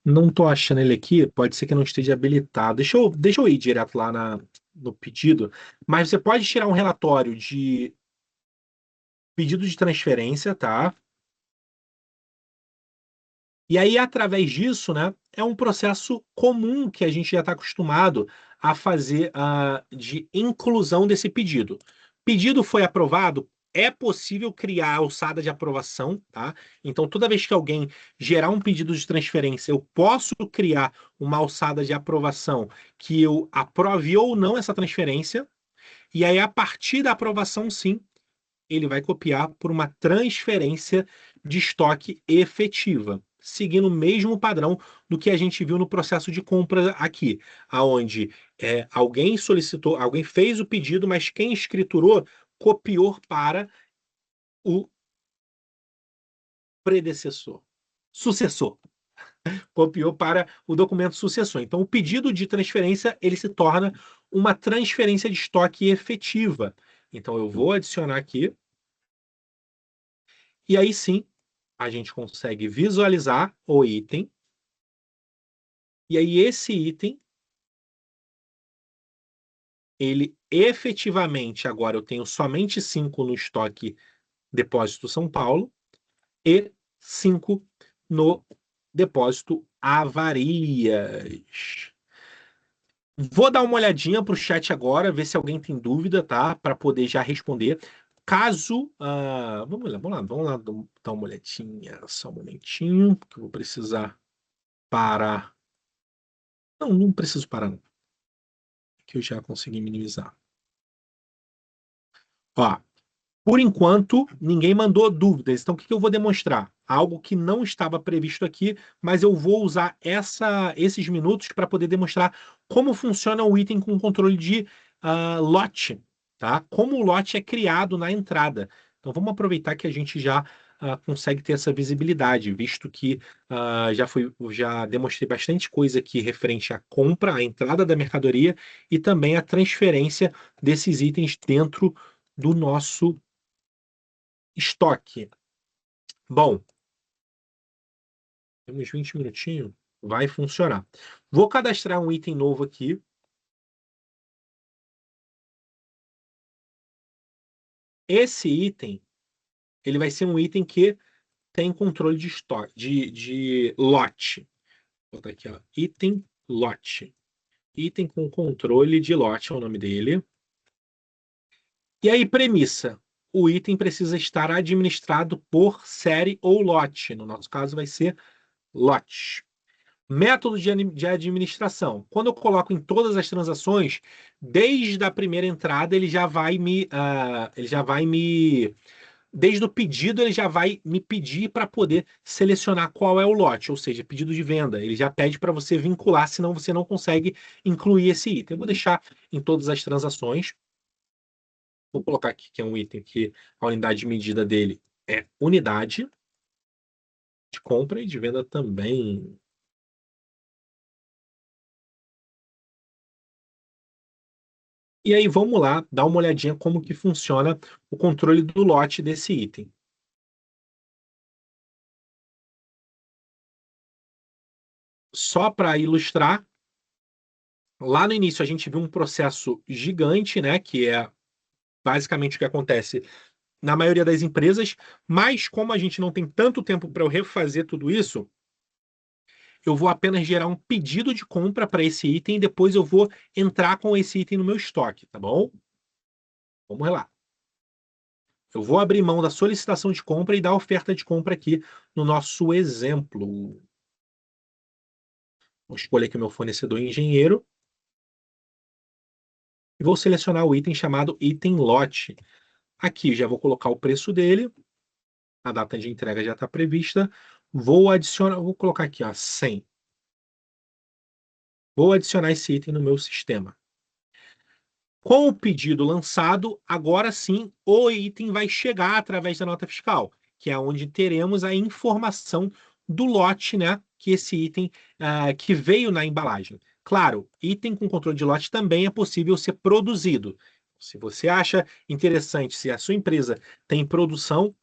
Não tô achando ele aqui, pode ser que não esteja habilitado. Deixa eu ir direto lá no pedido, mas você pode tirar um relatório de pedido de transferência, tá? E aí, através disso, né, é um processo comum que a gente já está acostumado a fazer de inclusão desse pedido. Pedido foi aprovado, é possível criar a alçada de aprovação, tá? Então, toda vez que alguém gerar um pedido de transferência, eu posso criar uma alçada de aprovação que eu aprove ou não essa transferência, e aí, a partir da aprovação, sim, ele vai copiar por uma transferência de estoque efetiva, seguindo o mesmo padrão do que a gente viu no processo de compra aqui, aonde alguém solicitou, alguém fez o pedido, mas quem escriturou copiou para o predecessor, sucessor, copiou para o documento sucessor. Então, o pedido de transferência ele se torna uma transferência de estoque efetiva. Então, eu vou adicionar aqui e aí sim a gente consegue visualizar o item, e aí esse item, ele efetivamente, agora eu tenho somente 5 no estoque depósito São Paulo e 5 no depósito Avarias. Vou dar uma olhadinha para o chat agora, ver se alguém tem dúvida, tá? Para poder já responder. Caso. Vamos lá dar uma olhadinha, só um momentinho, que eu vou precisar parar. Não, não preciso parar, não, que eu já consegui minimizar. Ó, por enquanto, ninguém mandou dúvidas. Então, o que eu vou demonstrar? Algo que não estava previsto aqui, mas eu vou usar esses minutos para poder demonstrar como funciona o item com controle de lote, tá? Como o lote é criado na entrada. Então, vamos aproveitar que a gente já consegue ter essa visibilidade, visto que já demonstrei bastante coisa aqui referente à compra, à entrada da mercadoria e também à transferência desses itens dentro do nosso estoque. Bom, temos 20 minutinhos, vai funcionar. Vou cadastrar um item novo aqui. Esse item, ele vai ser um item que tem controle de estoque, de lote. Vou botar aqui, ó, item lote. Item com controle de lote é o nome dele. E aí, premissa. O item precisa estar administrado por série ou lote. No nosso caso, vai ser lote. Método de administração. Quando eu coloco em todas as transações, desde a primeira entrada, desde o pedido, ele já vai me pedir para poder selecionar qual é o lote, ou seja, pedido de venda. Ele já pede para você vincular, senão você não consegue incluir esse item. Eu vou deixar em todas as transações. Vou colocar aqui que é um item que a unidade de medida dele é unidade de compra e de venda também. E aí vamos lá dar uma olhadinha como que funciona o controle do lote desse item. Só para ilustrar, lá no início a gente viu um processo gigante, né, que é basicamente o que acontece na maioria das empresas, mas como a gente não tem tanto tempo para eu refazer tudo isso, eu vou apenas gerar um pedido de compra para esse item e depois eu vou entrar com esse item no meu estoque, tá bom? Vamos lá. Eu vou abrir mão da solicitação de compra e da oferta de compra aqui no nosso exemplo. Vou escolher aqui o meu fornecedor engenheiro e vou selecionar o item chamado item lote. Aqui já vou colocar o preço dele, a data de entrega já está prevista. Vou adicionar, vou colocar aqui, ó, 100. Vou adicionar esse item no meu sistema. Com o pedido lançado, agora sim o item vai chegar através da nota fiscal, que é onde teremos a informação do lote, né? Que esse item que veio na embalagem. Claro, item com controle de lote também é possível ser produzido. Se você acha interessante, se a sua empresa tem produção,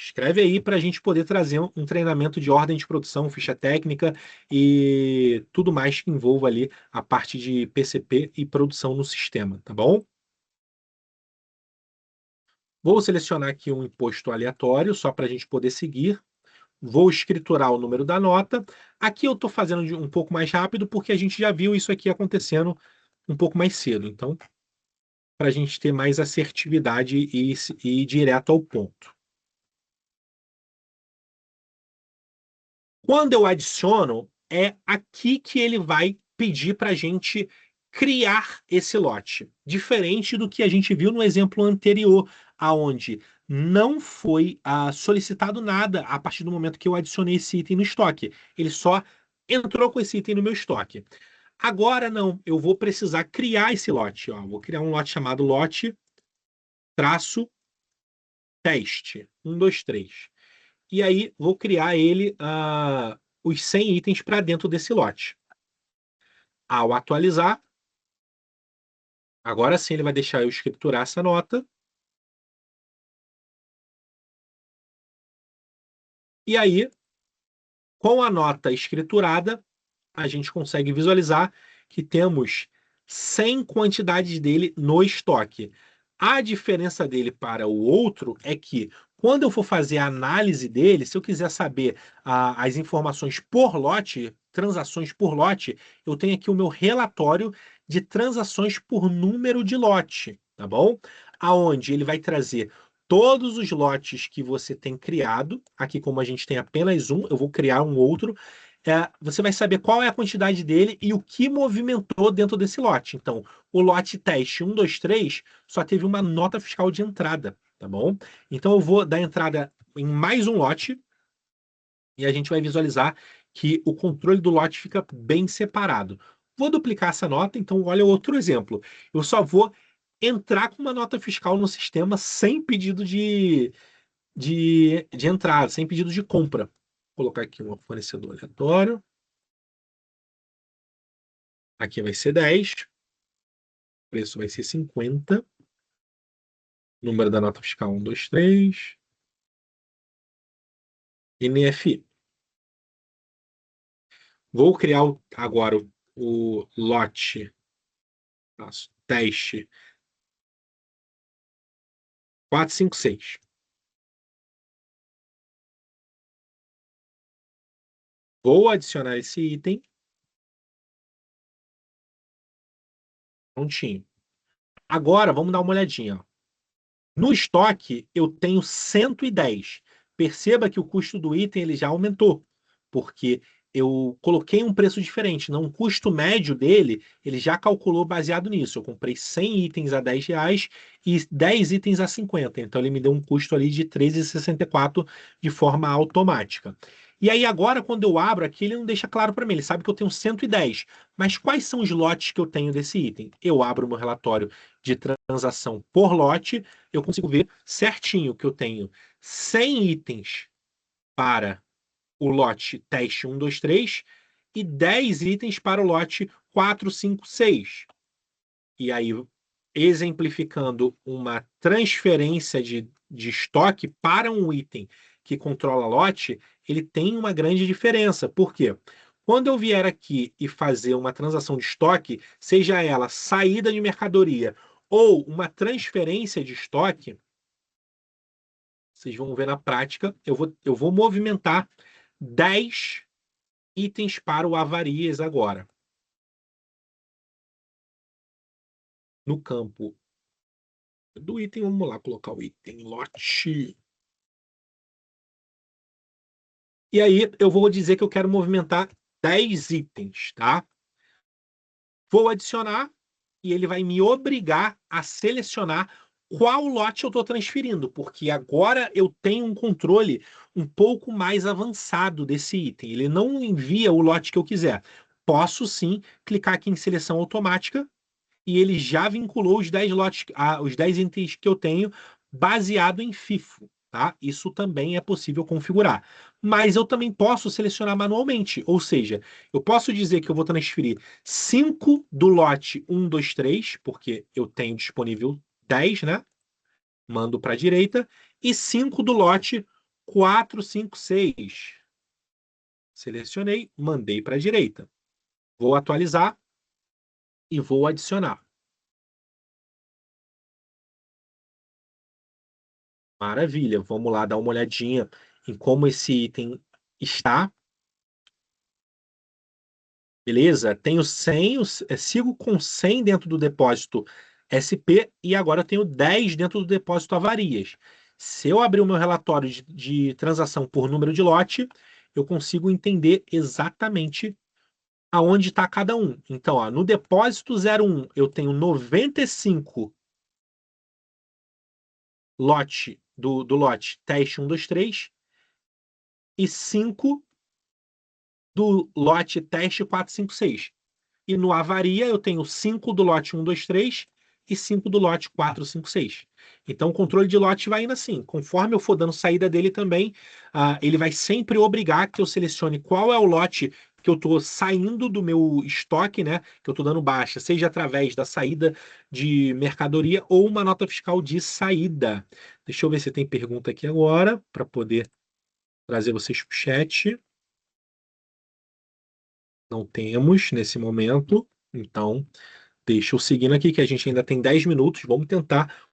Escreve aí para a gente poder trazer um treinamento de ordem de produção, ficha técnica e tudo mais que envolva ali a parte de PCP e produção no sistema, tá bom? Vou selecionar aqui um imposto aleatório, só para a gente poder seguir. Vou escriturar o número da nota. Aqui eu estou fazendo um pouco mais rápido, porque a gente já viu isso aqui acontecendo um pouco mais cedo. Então, para a gente ter mais assertividade e ir direto ao ponto. Quando eu adiciono, é aqui que ele vai pedir para a gente criar esse lote. Diferente do que a gente viu no exemplo anterior, aonde não foi solicitado nada a partir do momento que eu adicionei esse item no estoque. Ele só entrou com esse item no meu estoque. Agora não, eu vou precisar criar esse lote. Ó. Vou criar um lote chamado lote traço teste. 1, 2, 3. E aí vou criar ele, os 100 itens para dentro desse lote. Ao atualizar, agora sim ele vai deixar eu escriturar essa nota. E aí, com a nota escriturada, a gente consegue visualizar que temos 100 quantidades dele no estoque. A diferença dele para o outro é que, quando eu for fazer a análise dele, se eu quiser saber as informações por lote, transações por lote, eu tenho aqui o meu relatório de transações por número de lote, tá bom? Aonde ele vai trazer todos os lotes que você tem criado. Aqui, como a gente tem apenas um, eu vou criar um outro. Você vai saber qual é a quantidade dele e o que movimentou dentro desse lote. Então, o lote teste 1, 2, 3 só teve uma nota fiscal de entrada, tá bom? Então, eu vou dar entrada em mais um lote e a gente vai visualizar que o controle do lote fica bem separado. Vou duplicar essa nota, então olha outro exemplo. Eu só vou entrar com uma nota fiscal no sistema sem pedido de entrada, sem pedido de compra. Vou colocar aqui um fornecedor aleatório. Aqui vai ser 10. O preço vai ser 50. Número da nota fiscal 1, 2, 3. NFI. Vou criar agora o lote teste 4, 5, 6. Vou adicionar esse item. Prontinho. Agora, vamos dar uma olhadinha. Ó. No estoque, eu tenho 110. Perceba que o custo do item ele já aumentou, porque eu coloquei um preço diferente. Não, o custo médio dele, ele já calculou baseado nisso. Eu comprei 100 itens a R$ 10 e 10 itens a 50. Então, ele me deu um custo ali de 13,64 de forma automática. E aí, agora, quando eu abro aqui, ele não deixa claro para mim. Ele sabe que eu tenho 110. Mas quais são os lotes que eu tenho desse item? Eu abro o meu relatório de transação por lote, eu consigo ver certinho que eu tenho 100 itens para o lote teste 1, 2, 3 e 10 itens para o lote 4, 5, 6. E aí, exemplificando uma transferência de estoque para um item que controla lote, ele tem uma grande diferença. Por quê? Quando eu vier aqui e fazer uma transação de estoque, seja ela saída de mercadoria ou uma transferência de estoque, vocês vão ver na prática, eu vou movimentar 10 itens para o avarias agora. No campo do item, vamos lá colocar o item lote. E aí eu vou dizer que eu quero movimentar 10 itens, tá? Vou adicionar e ele vai me obrigar a selecionar qual lote eu estou transferindo, porque agora eu tenho um controle um pouco mais avançado desse item. Ele não envia o lote que eu quiser. Posso sim clicar aqui em seleção automática e ele já vinculou os 10 lotes, os 10 itens que eu tenho baseado em FIFO, tá? Isso também é possível configurar. Mas eu também posso selecionar manualmente, ou seja, eu posso dizer que eu vou transferir 5 do lote 1, 2, 3, porque eu tenho disponível 10, né? Mando para a direita, e 5 do lote 4, 5, 6. Selecionei, mandei para a direita. Vou atualizar e vou adicionar. Maravilha. Vamos lá dar uma olhadinha em como esse item está. Beleza? Tenho 100, sigo com 100 dentro do depósito SP e agora eu tenho 10 dentro do depósito avarias. Se eu abrir o meu relatório de transação por número de lote, eu consigo entender exatamente aonde está cada um. Então, ó, no depósito 01, eu tenho 95 lote do lote teste 1, 2, 3 e 5 do lote teste 4, 5, 6. E no avaria eu tenho 5 do lote 1, 2, 3 e 5 do lote 4, 5, 6. Então o controle de lote vai indo assim. Conforme eu for dando saída dele também, ele vai sempre obrigar que eu selecione qual é o lote que eu estou saindo do meu estoque, né? Que eu estou dando baixa, seja através da saída de mercadoria ou uma nota fiscal de saída. Deixa eu ver se tem pergunta aqui agora, para poder trazer vocês para o chat. Não temos nesse momento, então deixa eu seguindo aqui, que a gente ainda tem 10 minutos. Vamos tentar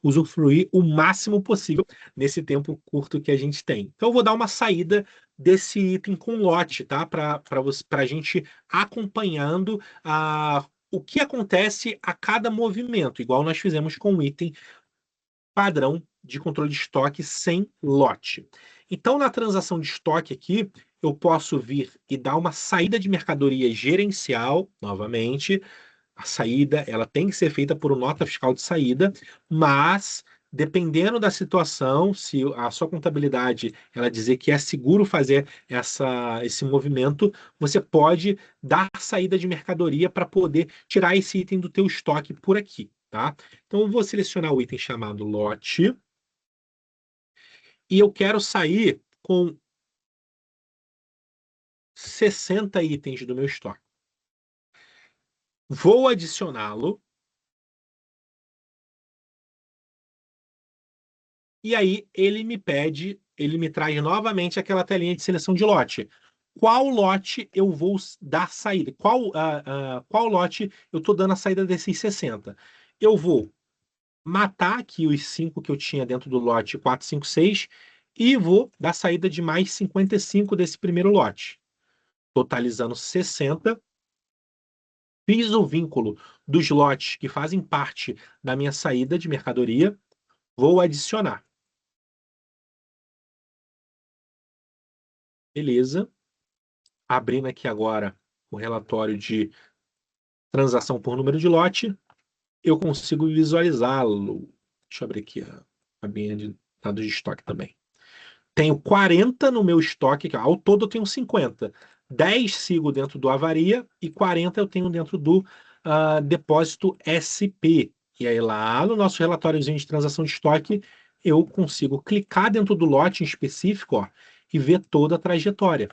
usufruir o máximo possível nesse tempo curto que a gente tem. Então, eu vou dar uma saída desse item com lote, tá? Para a gente acompanhando o que acontece a cada movimento, igual nós fizemos com o item padrão de controle de estoque sem lote. Então, na transação de estoque aqui, eu posso vir e dar uma saída de mercadoria gerencial, novamente. A saída, ela tem que ser feita por uma nota fiscal de saída, mas dependendo da situação, se a sua contabilidade ela dizer que é seguro fazer esse movimento, você pode dar saída de mercadoria para poder tirar esse item do teu estoque por aqui, tá? Então eu vou selecionar o item chamado lote e eu quero sair com 60 itens do meu estoque. Vou adicioná-lo. E aí ele me traz novamente aquela telinha de seleção de lote. Qual lote eu vou dar saída? Qual lote eu estou dando a saída desses 60? Eu vou matar aqui os 5 que eu tinha dentro do lote 4, 5, 6 e vou dar saída de mais 55 desse primeiro lote, totalizando 60. Fiz o vínculo dos lotes que fazem parte da minha saída de mercadoria, vou adicionar. Beleza. Abrindo aqui agora o relatório de transação por número de lote, eu consigo visualizá-lo. Deixa eu abrir aqui a minha de dados de estoque também. Tenho 40 no meu estoque, ao todo eu tenho 50. 10 sigo dentro do avaria e 40 eu tenho dentro do depósito SP. E aí lá no nosso relatóriozinho de transação de estoque, eu consigo clicar dentro do lote em específico, ó, e ver toda a trajetória.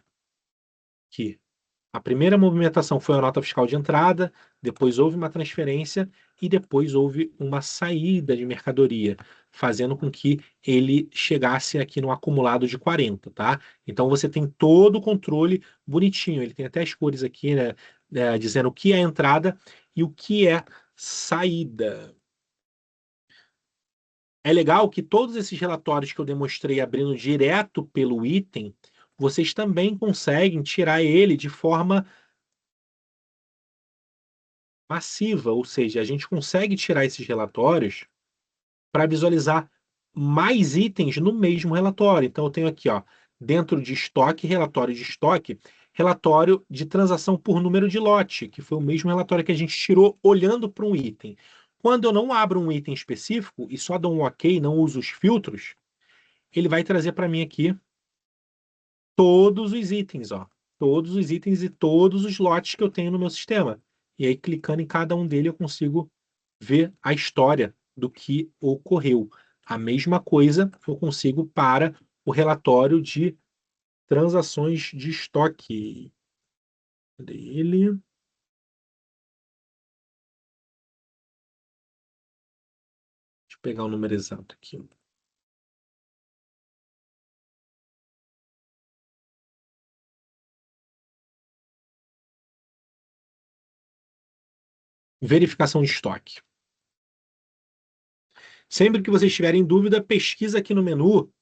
Aqui. A primeira movimentação foi a nota fiscal de entrada, depois houve uma transferência e depois houve uma saída de mercadoria, fazendo com que ele chegasse aqui no acumulado de 40, tá? Então você tem todo o controle bonitinho. Ele tem até as cores aqui, né, dizendo o que é entrada e o que é saída. É legal que todos esses relatórios que eu demonstrei abrindo direto pelo item, vocês também conseguem tirar ele de forma massiva, ou seja, a gente consegue tirar esses relatórios para visualizar mais itens no mesmo relatório. Então, eu tenho aqui, ó, dentro de estoque, relatório de transação por número de lote, que foi o mesmo relatório que a gente tirou olhando para um item. Quando eu não abro um item específico e só dou um OK, não uso os filtros, ele vai trazer para mim aqui todos os itens, ó. Todos os itens e todos os lotes que eu tenho no meu sistema. E aí, clicando em cada um dele, eu consigo ver a história do que ocorreu. A mesma coisa eu consigo para o relatório de transações de estoque. Cadê ele? Deixa eu pegar o número exato aqui. verificação de estoque. Sempre que vocês tiverem dúvida, pesquisa aqui no menu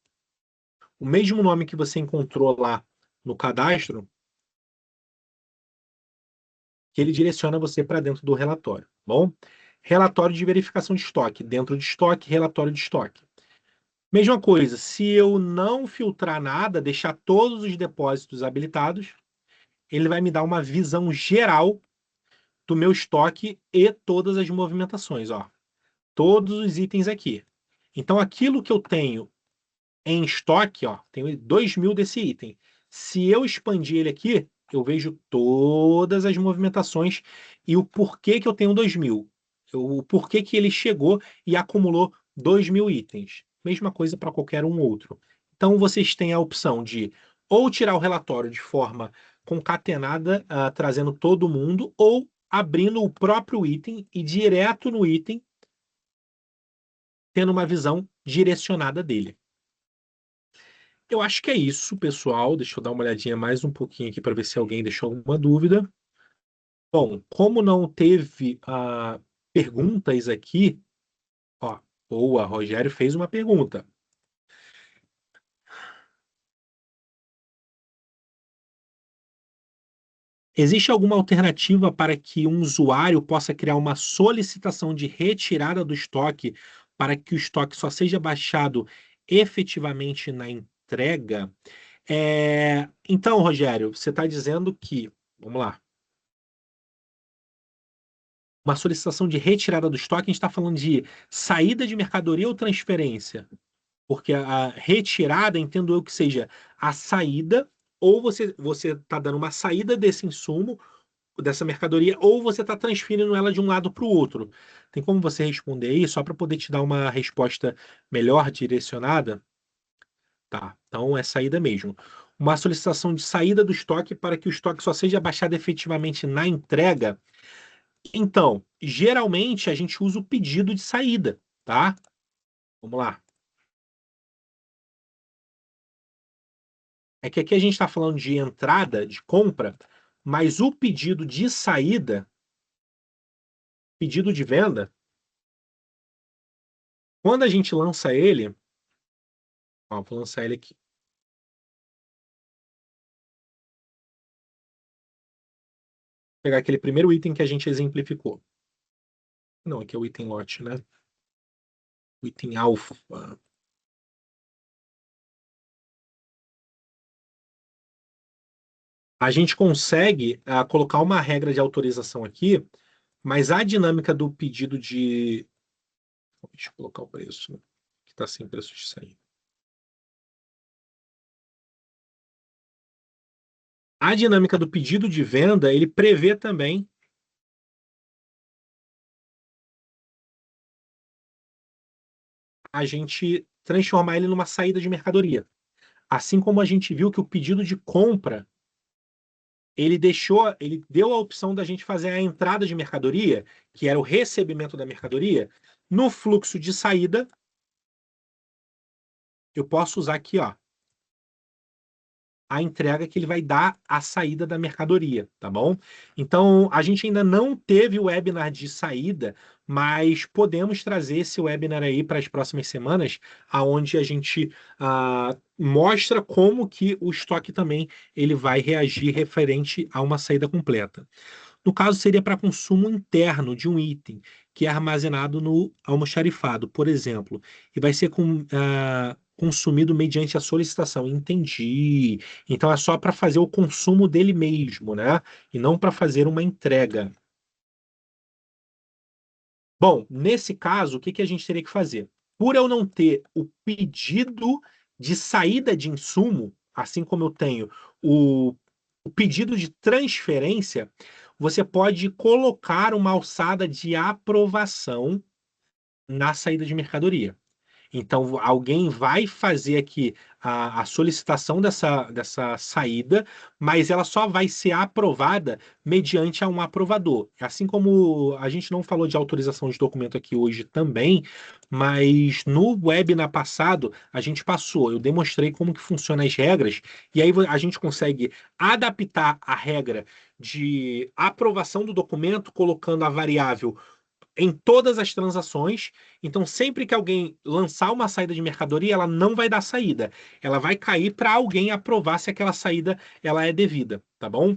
o mesmo nome que você encontrou lá no cadastro, que ele direciona você para dentro do relatório, tá bom? Relatório de verificação de estoque. Dentro de estoque, relatório de estoque. Mesma coisa, se eu não filtrar nada, deixar todos os depósitos habilitados, ele vai me dar uma visão geral do meu estoque e todas as movimentações, ó. Todos os itens aqui. Então, aquilo que eu tenho em estoque, ó, tenho 2.000 desse item. Se eu expandir ele aqui, eu vejo todas as movimentações e o porquê que eu tenho 2.000. O porquê que ele chegou e acumulou 2.000 itens. Mesma coisa para qualquer um outro. Então, vocês têm a opção de ou tirar o relatório de forma concatenada, trazendo todo mundo, ou abrindo o próprio item e direto no item, tendo uma visão direcionada dele. Eu acho que é isso, pessoal. Deixa eu dar uma olhadinha mais um pouquinho aqui para ver se alguém deixou alguma dúvida. Bom, como não teve perguntas aqui, ó, boa, Rogério fez uma pergunta. Existe alguma alternativa para que um usuário possa criar uma solicitação de retirada do estoque para que o estoque só seja baixado efetivamente na entrega? Então, Rogério, você está dizendo que, vamos lá, uma solicitação de retirada do estoque, a gente está falando de saída de mercadoria ou transferência? Porque a retirada, entendo eu que seja a saída, ou você está dando uma saída desse insumo, dessa mercadoria, ou você está transferindo ela de um lado para o outro. Tem como você responder aí, só para poder te dar uma resposta melhor direcionada? Tá, então é saída mesmo. Uma solicitação de saída do estoque para que o estoque só seja baixado efetivamente na entrega. Então, geralmente a gente usa o pedido de saída, tá? Vamos lá. É que aqui a gente está falando de entrada, de compra, mas o pedido de saída, pedido de venda, quando a gente lança ele, ó, vou lançar ele aqui. Vou pegar aquele primeiro item que a gente exemplificou. Não, aqui é o item lote, né? O item alfa. A gente consegue colocar uma regra de autorização aqui, mas a dinâmica do pedido de. Deixa eu colocar o preço, né? Que está sem preço de saída. A dinâmica do pedido de venda, ele prevê também a gente transformar ele numa saída de mercadoria. Assim como a gente viu que o pedido de compra, ele deu a opção da gente fazer a entrada de mercadoria, que era o recebimento da mercadoria, no fluxo de saída, eu posso usar aqui, ó, a entrega que ele vai dar à saída da mercadoria, tá bom? Então, a gente ainda não teve o webinar de saída, mas podemos trazer esse webinar aí para as próximas semanas, aonde a gente mostra como que o estoque também ele vai reagir referente a uma saída completa. No caso, seria para consumo interno de um item que é armazenado no almoxarifado, por exemplo, e vai ser consumido mediante a solicitação. Entendi. Então é só para fazer o consumo dele mesmo, né? E não para fazer uma entrega. Bom, nesse caso, o que que a gente teria que fazer? Por eu não ter o pedido de saída de insumo, assim como eu tenho o, o pedido de transferência, você pode colocar uma alçada de aprovação na saída de mercadoria. Então, alguém vai fazer aqui a solicitação dessa saída, mas ela só vai ser aprovada mediante a um aprovador. Assim como a gente não falou de autorização de documento aqui hoje também, mas no webinar passado a gente passou, eu demonstrei como que funcionam as regras, e aí a gente consegue adaptar a regra de aprovação do documento, colocando a variável em todas as transações. Então, sempre que alguém lançar uma saída de mercadoria, ela não vai dar saída. Ela vai cair para alguém aprovar se aquela saída ela é devida, tá bom?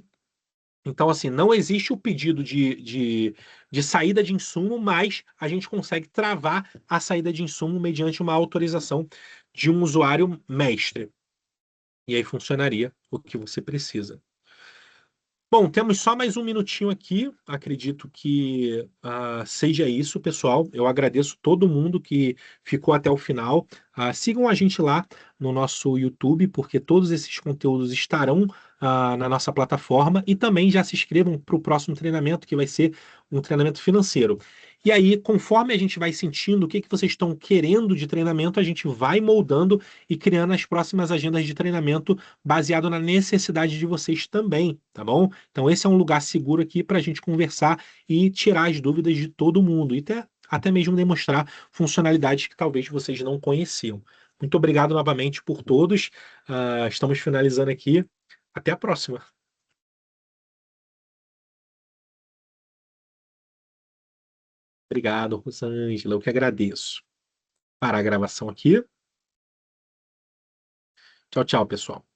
Então, assim, não existe o pedido de saída de insumo, mas a gente consegue travar a saída de insumo mediante uma autorização de um usuário mestre. E aí funcionaria o que você precisa. Bom, temos só mais um minutinho aqui. Acredito que seja isso, pessoal. Eu agradeço todo mundo que ficou até o final. Sigam a gente lá no nosso YouTube, porque todos esses conteúdos estarão na nossa plataforma. E também já se inscrevam para o próximo treinamento, que vai ser um treinamento financeiro. E aí, conforme a gente vai sentindo o que vocês estão querendo de treinamento, a gente vai moldando e criando as próximas agendas de treinamento baseado na necessidade de vocês também, tá bom? Então, esse é um lugar seguro aqui para a gente conversar e tirar as dúvidas de todo mundo e até mesmo demonstrar funcionalidades que talvez vocês não conheciam. Muito obrigado novamente por todos. Estamos finalizando aqui. Até a próxima. Obrigado, Rosângela. Eu que agradeço. Parar a gravação aqui. Tchau, tchau, pessoal.